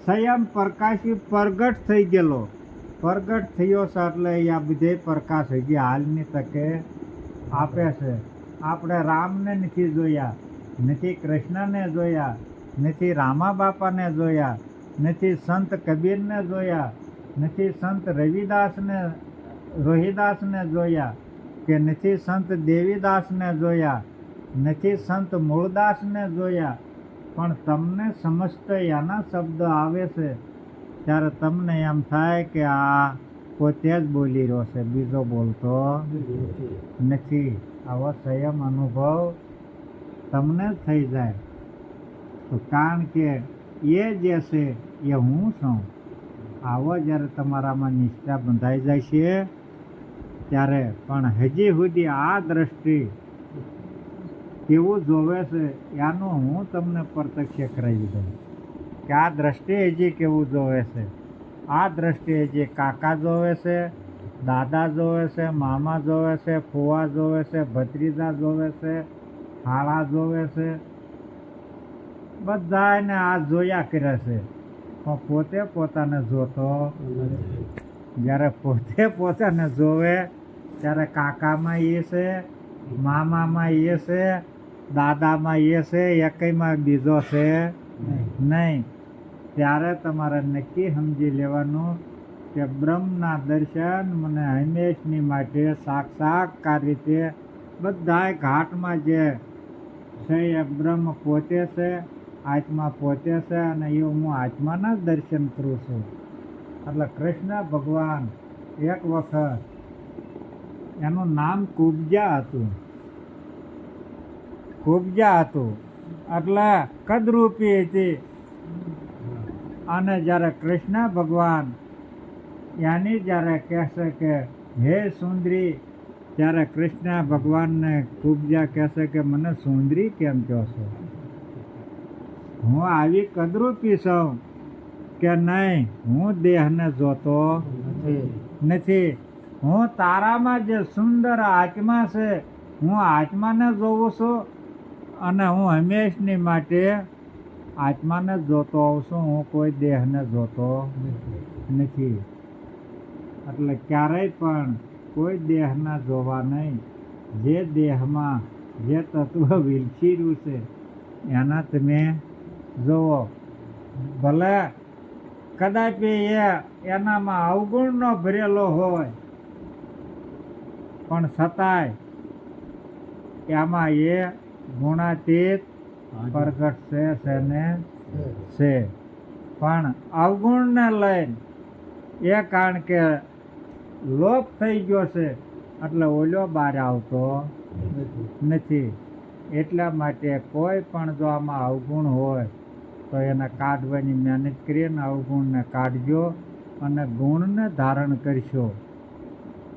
સ્વયં પ્રકાશી પ્રગટ થઈ ગયેલો. પ્રગટ થયો છે એટલે આ બધે પ્રકાશ હજી હાલની તકે આપે છે. આપણે રામને નથી જોયા, નથી કૃષ્ણને જોયા, નથી રામા બાપાને જોયા, નથી સંત કબીરને જોયા, નથી સંત રોહિદાસને જોયા, કે નથી સંત દેવીદાસને જોયા, નથી સંત મૂળદાસને જોયા. પણ તમને સમસ્ત એના શબ્દ આવે છે ત્યારે તમને એમ થાય કે આ પોતે જ બોલી રહ્યો છે, બીજો બોલતો નથી. આવો સંયમ અનુભવ તમને થઈ જાય તો કારણ કે એ જે છે એ હું છું. આવો જ્યારે તમારામાં નિષ્ઠા બંધાઈ જાય છે ત્યારે પણ હજી સુધી આ દ્રષ્ટિ કેવું જોવે છે એનું હું તમને પ્રત્યક્ષ કરાવી દઉં કે આ દ્રષ્ટિ હજી કેવું જોવે છે. આ દ્રષ્ટિ હજી કાકા જોવે છે, દાદા જોવે છે, મામા જોવે છે, ફુવા જોવે છે, ભત્રીજા જોવે છે, હાળા જોવે છે, બધાને આ જોયા કરે છે પણ પોતે પોતાને જોતો. જ્યારે પોતે પોતાને જોવે ત્યારે કાકામાં એ છે, મામામાં એ છે, દાદામાં એ છે, એકઈમાં બીજો છે નહીં. ત્યારે તમારે નક્કી સમજી લેવાનું કે બ્રહ્મના દર્શન મને હંમેશની માટે સાક્ષાત્કાર રીતે બધાય ઘાટમાં જે છે એ બ્રહ્મ પોતે છે, આત્મા પોતે છે અને એ હું આત્માના જ દર્શન કરું છું. એટલે કૃષ્ણ ભગવાન એક વખત એનું નામ કુબજા હતું. એટલે કદરૂપી હતી. અને જ્યારે કૃષ્ણ ભગવાન એની જ્યારે કહેશે કે હે સુંદરી, ત્યારે કૃષ્ણ ભગવાનને કુબજા કહેશે કે મને સુંદરી કેમ કહો છો? હું આવી કદરૂપી છું કે નહીં, હું દેહને જોતો નથી. હું તારામાં જે સુંદર આત્મા છે હું આત્માને જોઉં છું અને હું હંમેશની માટે આત્માને જોતો આવું છું. હું કોઈ દેહને જોતો નથી. એટલે ક્યારેય પણ કોઈ દેહના જોવા નહીં. જે દેહમાં જે તત્વ વિલસી રહ્યું છે એના તમે જોવો. ભલે કદાચ એનામાં અવગુણનો ભરેલો હોય પણ છતાંય એમાં એ ગુણાતીત પ્રગટ છે ને છે. પણ અવગુણને લઈને એ કારણ કે લોપ થઈ ગયો છે એટલે ઓલો બહાર આવતો નથી. એટલા માટે કોઈ પણ જો આમાં અવગુણ હોય તો એને કાઢવાની મહેનત કરીએ ને અવગુણને કાઢજો અને ગુણને ધારણ કરશો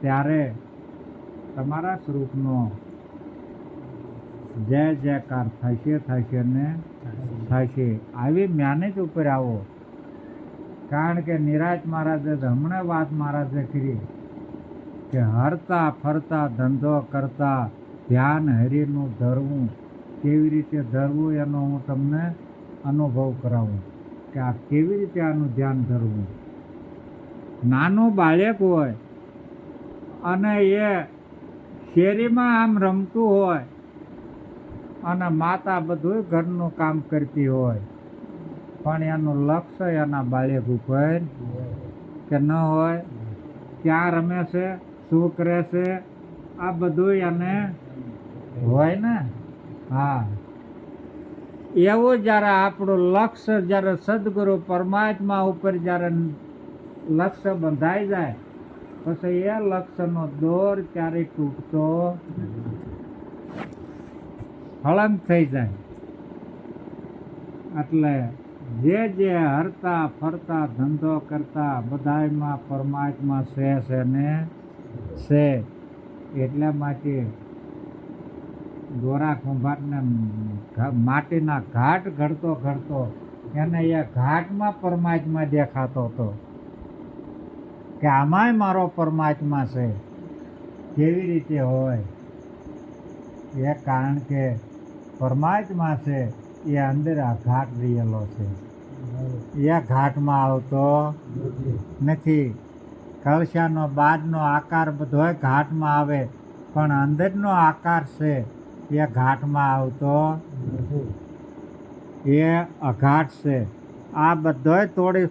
ત્યારે તમારા સ્વરૂપનો જય જયકાર થશે ને થશે. આવી મહેનત ઉપર આવો કારણ કે નિરાજ મહારાજે હમણાં વાત મહારાજે કરી કે હરતા ફરતા ધંધો કરતા ધ્યાન હરિનું ધરવું, કેવી રીતે ધરવું એનો હું તમને અનુભવ કરાવું કે આ કેવી રીતે આનું ધ્યાન ધરવું. નાનું બાળક હોય અને એ શેરીમાં આમ રમતું હોય અને માતા બધું ઘરનું કામ કરતી હોય, પણ એનું લક્ષ્ય એના બાળક ઉપર કે ન હોય, ક્યાં રમે છે, શું કરે છે, આ બધું એને હોય ને. હા, એવું જ્યારે આપણું લક્ષ્ય જ્યારે સદગુરુ પરમાત્મા ઉપર જ્યારે લક્ષ્ય બંધાઈ જાય પછી એ લક્ષ્યનો દોર ક્યારેય તૂટતો હળંગ થઈ જાય. એટલે જે હરતા ફરતા ધંધો કરતા બધાયમાં પરમાત્મા છે ને છે. એટલા માટે દોરા કુંભારને માટીના ઘાટ ઘડતો એને એ ઘાટમાં પરમાત્મા દેખાતો હતો કે આમાંય મારો પરમાત્મા છે. કેવી રીતે હોય એ કારણ કે પરમાત્મા છે એ અંદર આ ઘાટ રહેલો છે, એ ઘાટમાં આવતો નથી. કળશાનો બાદનો આકાર બધો ઘાટમાં આવે, પણ અંદરનો આકાર છે એ ઘાટમાં આવતો એ અઘાટ છે. આ બધોય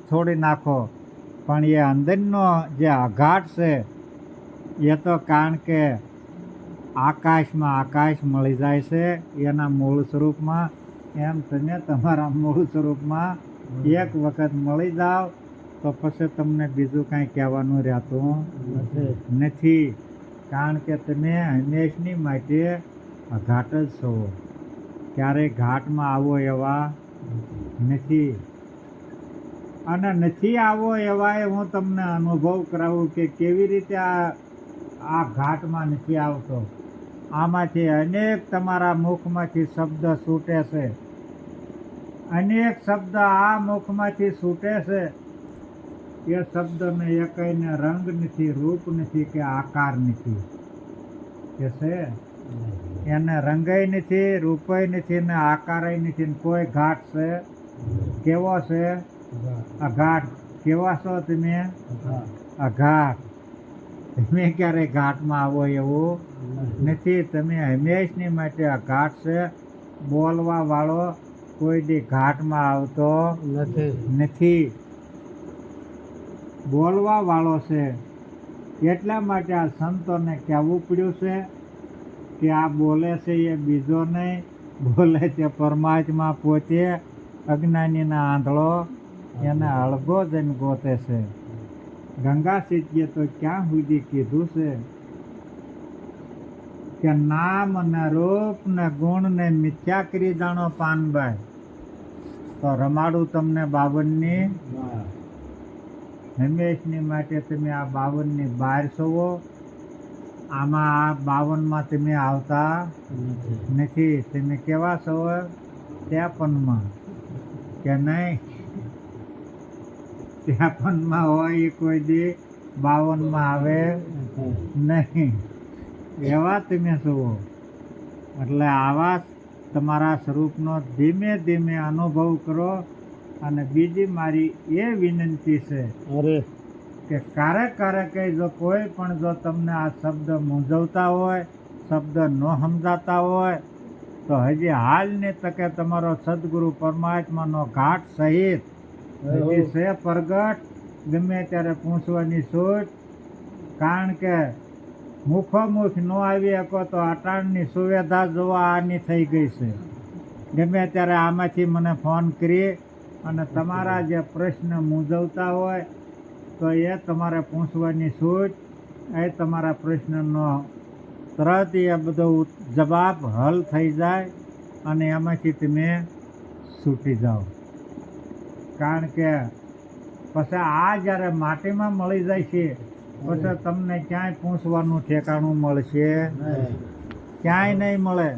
તોડી નાખો, પણ એ અંદરનો જે અઘાટ છે એ તો કારણ કે આકાશમાં આકાશ મળી જાય છે એના મૂળ સ્વરૂપમાં. એમ તમે તમારા મૂળ સ્વરૂપમાં એક વખત મળી જાઓ તો પછી તમને બીજું કાંઈ કહેવાનું રહેતું નથી, કારણ કે તમે હંમેશની માટે અઘાટ જ છો. ક્યારેય ઘાટમાં આવો એવા નથી, અને નથી આવો એવા હું તમને અનુભવ કરાવું કે કેવી રીતે આ ઘાટમાં નથી આવતો. આમાંથી અનેક તમારા મુખમાંથી શબ્દ છૂટે છે, અનેક શબ્દ આ મુખમાંથી છૂટે છે. એ શબ્દને એકઈને રંગ નથી, રૂપ નથી કે આકાર નથી, કે છે એને રંગય નથી, રૂપય નથી ને આકારય નથી. કોઈ ઘાટ છે કેવો છે? અઘાટ. કેવા છો તમે? અઘાટ. તમે ક્યારે ઘાટમાં આવો એવું નથી. તમે હંમેશની માટે અઘાટ છે. બોલવા વાળો કોઈ દી ઘાટમાં આવતો નથી. બોલવા વાળો છે. એટલા માટે આ સંતોને કહેવું પડ્યું છે કે આ બોલે છે એ બીજો નહીં, બોલે છે પરમાત્મા પોતે. અજ્ઞાનીના આંધળો એને અળગો જઈને ગોતે છે. ગંગા સીધીએ તો ક્યાં સુધી કીધું છે કે નામ ને રૂપ ને ગુણ ને મિથ્યા કરી જાણો પાનભાઈ, તો રમાડું તમને 52ની. હંમેશની માટે તમે આ 52ની બહાર છો. આમાં આ 52માં તમે આવતા નથી. તમે કેવા છો? 53માં કે નહીં? 53માં હોય એ કોઈ દી 52માં આવે નહીં. એવા તમે છો. એટલે આવા તમારા સ્વરૂપનો ધીમે ધીમે અનુભવ કરો. અને બીજી મારી એ વિનંતી છે કે ક્યારેક જો કોઈ પણ જો તમને આ શબ્દ મૂંઝવતા હોય, શબ્દ ન સમજાતા હોય, તો હજી હાલની તકે તમારો સદગુરુ પરમાત્માનો ઘાટ સહિત હજી છે પ્રગટ. ગમે ત્યારે પૂછવાની છૂટ. કારણ કે મુખોમુખ ન આવી શકો તો અટાણની સુવિધા જોવા આની થઈ ગઈ છે. ગમે ત્યારે આમાંથી મને ફોન કરી અને તમારા જે પ્રશ્ન મૂંઝવતા હોય તો એ તમારે પૂછવાની છૂટ. એ તમારા પ્રશ્નનો તરત એ બધો જવાબ હલ થઈ જાય અને એમાંથી તમે છૂટી જાઓ. કારણ કે પછી આ જ્યારે માટીમાં મળી જાય છે પછી તમને ક્યાંય પૂછવાનું ઠેકાણું મળશે ક્યાંય નહીં મળે.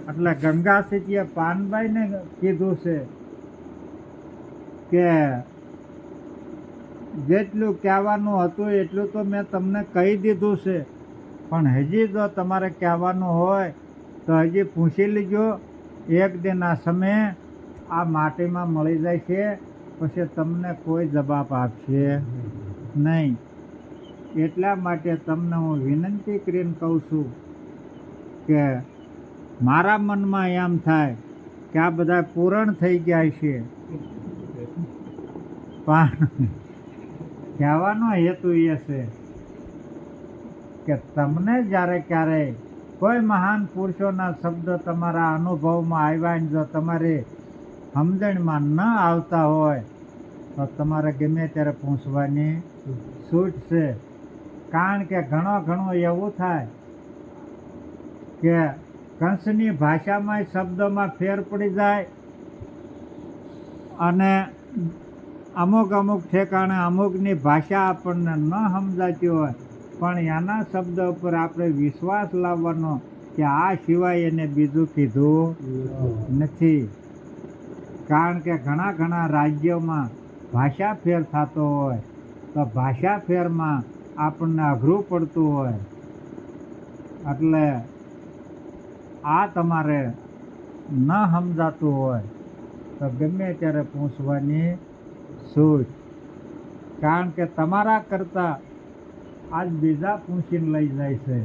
એટલે ગંગા સીધીએ પાનભાઈને કીધું છે કે જેટલું કહેવાનું હતું એટલું તો મેં તમને કહી દીધું છે, પણ હજી જો તમારે કહેવાનું હોય તો હજી પૂછી લીજો. એક દિન આ સમય આ માટીમાં મળી જાય છે, પછી તમને કોઈ જવાબ આપશે નહીં. એટલા માટે તમને હું વિનંતી કરીને કહું છું કે મારા મનમાં એમ થાય કે આ બધા પૂરણ થઈ ગયા છે, પણ કહેવાનો હેતુ એ છે કે તમને જ્યારે ક્યારેય કોઈ મહાન પુરુષોના શબ્દ તમારા અનુભવમાં આવ્યા ને જો તમારી સમજણમાં ન આવતા હોય તો તમારે ગમે ત્યારે પૂછવાની છૂટ છે. કારણ કે ઘણું એવું થાય કે કંસની ભાષામાં શબ્દોમાં ફેર પડી જાય અને અમુક ઠેકાણે અમુકની ભાષા આપણને ન સમજાતી હોય, પણ એના શબ્દ ઉપર આપણે વિશ્વાસ લાવવાનો કે આ સિવાય એને બીજું કીધું નથી. કારણ કે ઘણા રાજ્યોમાં ભાષા ફેર થતો હોય તો ભાષા ફેરમાં આપણને અઘરું પડતું હોય, એટલે આ તમારે ન સમજાતું હોય તો ગમે ત્યારે પૂછવાની છૂટ. કારણ કે તમારા કરતાં આજ બીજા પૂછીને લઈ જાય છે,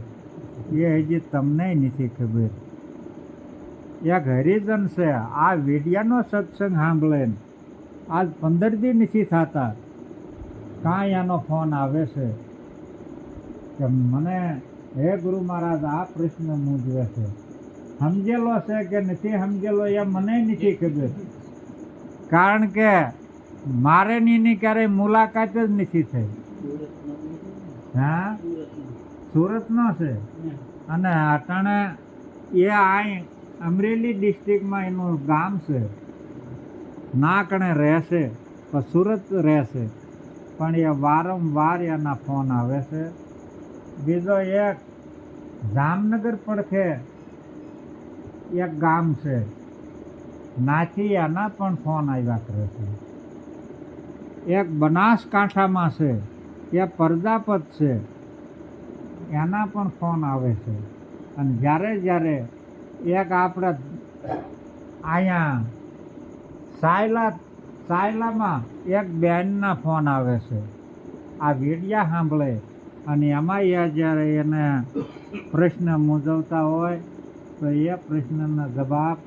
એ હજી તમને નથી ખબર. એક હરિજન છે, આ વિડિયાનો સત્સંગ સાંભળે આજ 15 દી નથી થતા, કાંઈ એનો ફોન આવે છે કે મને હે ગુરુ મહારાજ આ પ્રશ્ન મૂંઝવે છે, સમજેલો છે કે નથી સમજેલો એ મને નથી ખબર. કારણ કે મારે એની ક્યારેય મુલાકાત જ નથી થઈ. હા, સુરતનો છે અને અટાણે એ અહીં અમરેલી ડિસ્ટ્રિક્ટમાં એનું ગામ છે, નાકણે રહેશે પણ સુરત રહેશે, પણ એ વારંવાર એના ફોન આવે છે. બીજો એક જામનગર પડખે એક ગામ છે, નાથી એના પણ ફોન આવ્યા કરે છે. એક બનાસકાંઠામાં છે, એ પ્રજાપત છે, એના પણ ફોન આવે છે. અને જ્યારે એક આપણે અહીંયા સાયલામાં એક બેનના ફોન આવે છે, આ વિડિયા સાંભળે અને એમાં એ જ્યારે એને પ્રશ્ન મૂંઝવતા હોય તો એ પ્રશ્નના જવાબ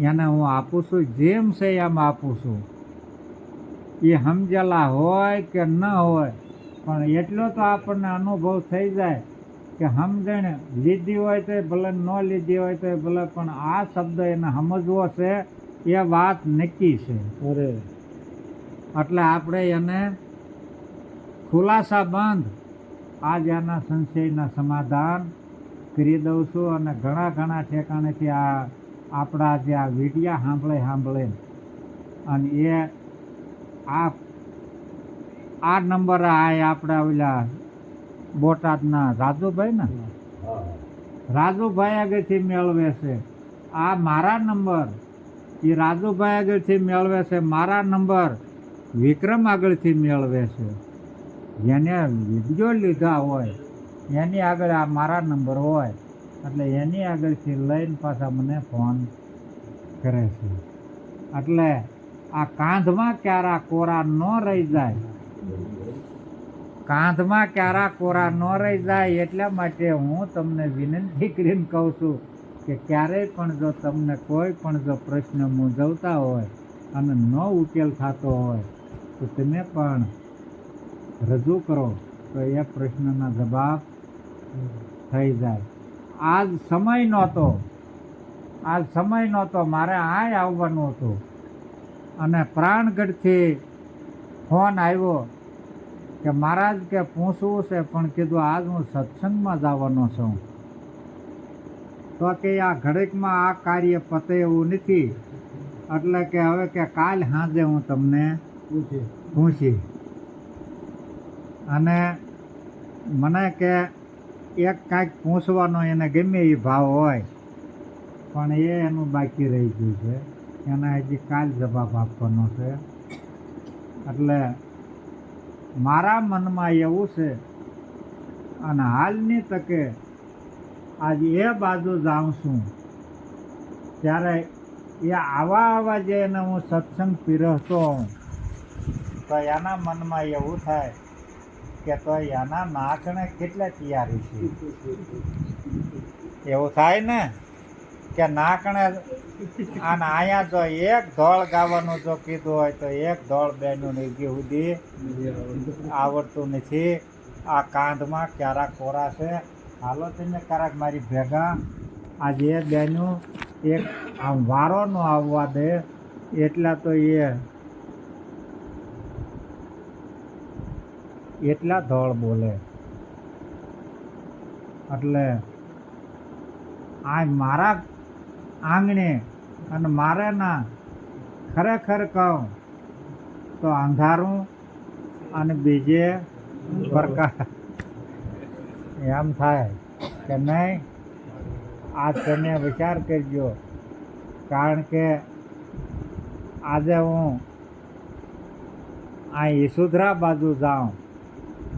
એને હું આપું છું, જેમ છે એમ આપું છું. એ સમજેલા હોય કે ન હોય, પણ એટલો તો આપણને અનુભવ થઈ જાય કે સમજણ લીધી હોય તો ભલે ન લીધી હોય તો ભલે, પણ આ શબ્દ એને સમજવો છે એ વાત નક્કી છે. એટલે આપણે એને ખુલાસા બંધ આજ એના સંશયના સમાધાન કરી દઉં છું. અને ઘણા ઠેકાણેથી આપણા જે આ વિડિયા સાંભળે અને એ આ નંબર આપણા ઓલા બોટાદના રાજુભાઈ આગળથી મેળવે છે. આ મારા નંબર એ રાજુભાઈ આગળથી મેળવે છે, મારા નંબર વિક્રમ આગળથી મેળવે છે. જેને વિડીયો લીધા હોય એની આગળ આ મારા નંબર હોય એટલે એની આગળથી લઈને પાછા મને ફોન કરે છે. એટલે આ કાંધમાં ક્યારા કોરા ન રહી જાય, કાંધમાં ક્યારા કોરા ન રહી જાય એટલા માટે હું તમને વિનંતી કરીને કહું છું કે ક્યારેય પણ જો તમને કોઈ પણ જો પ્રશ્ન મૂંઝવતા હોય અને ન ઉકેલ થતો હોય તો તમે પણ રજૂ કરો તો એ પ્રશ્નના જવાબ થઈ જાય. આજ સમય નહોતો મારે આવવાનું હતું અને પ્રાણગઢથી ફોન આવ્યો કે મહારાજ કે પૂછવું છે, પણ કીધું આજ હું સત્સંગમાં જવાનો છું. તો કે આ ઘડીકમાં આ કાર્ય પતે એવું નથી, એટલે કે હવે કે કાલ સાંજે હું તમને પૂછી. અને મને કે એક કાંઈક પૂછવાનો એને ગમે એ ભાવ હોય, પણ એનું બાકી રહી ગયું છે, એને હજી કાલ જવાબ આપવાનો છે. એટલે મારા મનમાં એવું છે અને હાલની તકે આજે એ બાજુ જાઉં છું ત્યારે એ આવા જેને હું સત્સંગ પીરસતો હોઉં તો એના મનમાં એવું થાય કે તો એના નાકને કેટલે તૈયારી છે એવું થાય ને કે નાકણે અને અહીંયા જો એક ધોળ ગાવાનું જો કીધું હોય તો એક ધોળ બેનું નીકળી સુધી આવડતું નથી. આ કાંધમાં ક્યારા કોરા છે, હાલો તમે ક્યારેક મારી ભેગા આજે એ બેનું એક આમ વારો ન આવવા દે એટલા તો એટલા ધોળ બોલે. એટલે આ મારા આંગણે અને મારે ના ખરેખર કહું તો અંધારું અને બીજે પ્રકાશ એમ થાય કે નહીં. આ તમે વિચાર કરજો, કારણ કે આજે હું આ યશોધરા બાજુ જાઉં,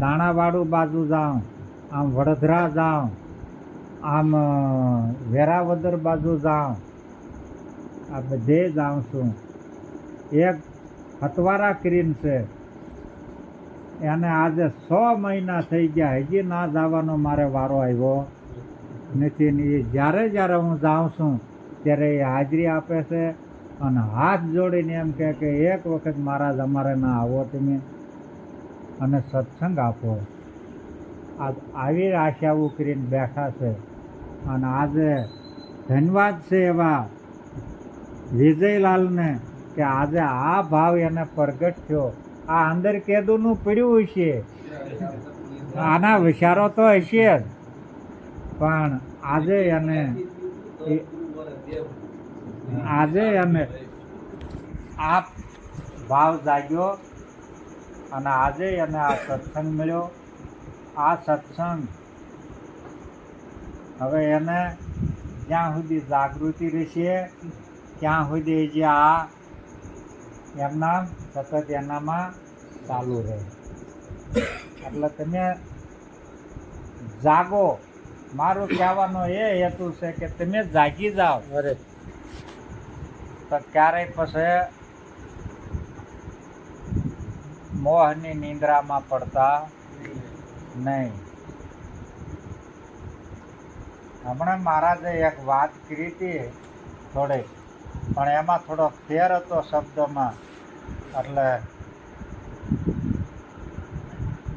દાણાવાડું બાજુ જાઉં, આમ વડોદરા જાઉં, આમ વેરાવદર બાજુ જાઉં, આ બધે જાઉં છું. એક હતવારા કરીને છે એને આજે 6 મહિના થઈ ગયા, હજી ના જવાનો મારે વારો આવ્યો નથી. ને એ જ્યારે હું જાઉં છું ત્યારે એ હાજરી આપે છે અને હાથ જોડીને એમ કહે કે એક વખત મહારાજ અમારે ના આવો તમે અને સત્સંગ આપો. આવી આશાઓ કરીને બેઠા છે. અને આજે ધન્યવાદ છે એવા વિજયલાલને કે આજે આ ભાવ એને પ્રગટ થયો. આ અંદર કેદુનું પડ્યું હશે, આના વિચારો તો હશે જ, પણ આજે એને આ ભાવ જાગ્યો અને આજે એને આ સત્સંગ મળ્યો. આ સત્સંગ હવે એને જ્યાં સુધી જાગૃતિ રહેશે ત્યાં સુધી જે આ એમના સતત એનામાં ચાલુ રહે. એટલે તમે જાગો. મારું કહેવાનો એ હેતુ છે કે તમે જાગી જાઓ તો ક્યારેય પછી મોહની નિંદ્રામાં પડતા નહીં. હમણાં મહારાજે એક વાત કરી હતી થોડીક, પણ એમાં થોડો ફેર હતો શબ્દોમાં, એટલે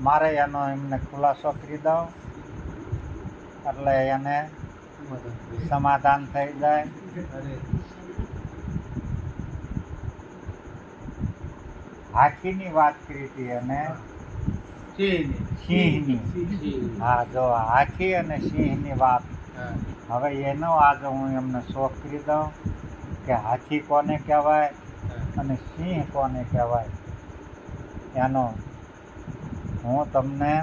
મારે એનો એમને ખુલાસો કરી દઉં એટલે એને સમાધાન થઈ જાય. હાથીની વાત કરી હતી અને સિંહની. હા, જો હાથી અને સિંહની વાત. હવે એનો આજે હું એમને શોખ કરી દઉં કે હાથી કોને કહેવાય અને સિંહ કોને કહેવાય એનો હું તમને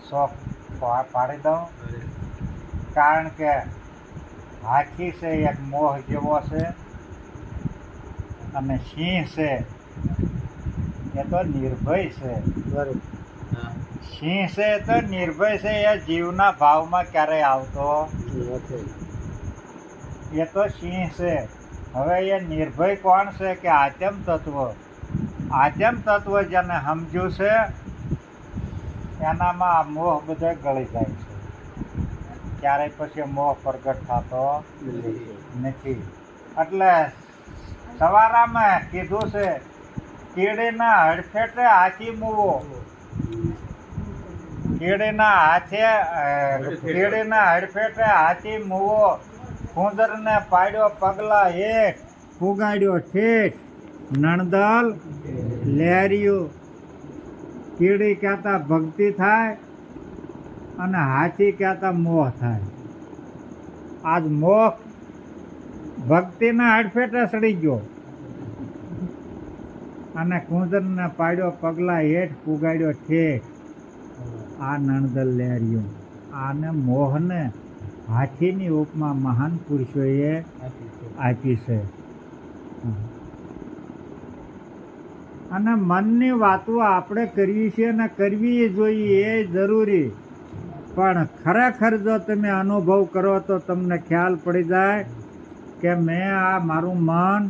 શોખ પાડી દઉં. કારણ કે હાથી છે એક મોહ જેવો છે અને સિંહ છે એ તો નિર્ભય છે. સિંહ છે તો નિર્ભય છે, એ જીવના ભાવમાં ક્યારેય આવતો એ તો સિંહ છે. હવે એ નિર્ભય કોણ છે કે આત્મ તત્વ. આત્મ તત્વ જેને સમજ્યું છે એનામાં આ મોહ બધો ગળી જાય છે, ક્યારેય પછી મોહ પ્રગટ થતો નથી. એટલે સવારામાં કીધું છે કીડીના હડફેટે હાથી મૂવો. કીડીના હડફેટે હાથી મૂવો. કુંદરને પાડ્યો પગલા હેઠ, પુગાડ્યો ઠેઠ, નણદલ લહેર્યું. કીડી કહેતા ભક્તિ થાય અને હાથી કહેતા મોહ થાય. આજ મોહ ભક્તિના હડફેટે સડી ગયો અને કુંદરને પાડ્યો પગલા હેઠ, પુગાડ્યો ઠેઠ. આ નણદલ લહેર્યું. આને મોહને હાથીની ઉપમા મહાન પુરુષોએ આપી છે. અને મનની વાતો આપણે કરવી છે ને કરવી જોઈએ એ જરૂરી, પણ ખરેખર જો તમે અનુભવ કરો તો તમને ખ્યાલ પડી જાય કે મેં આ મારું મન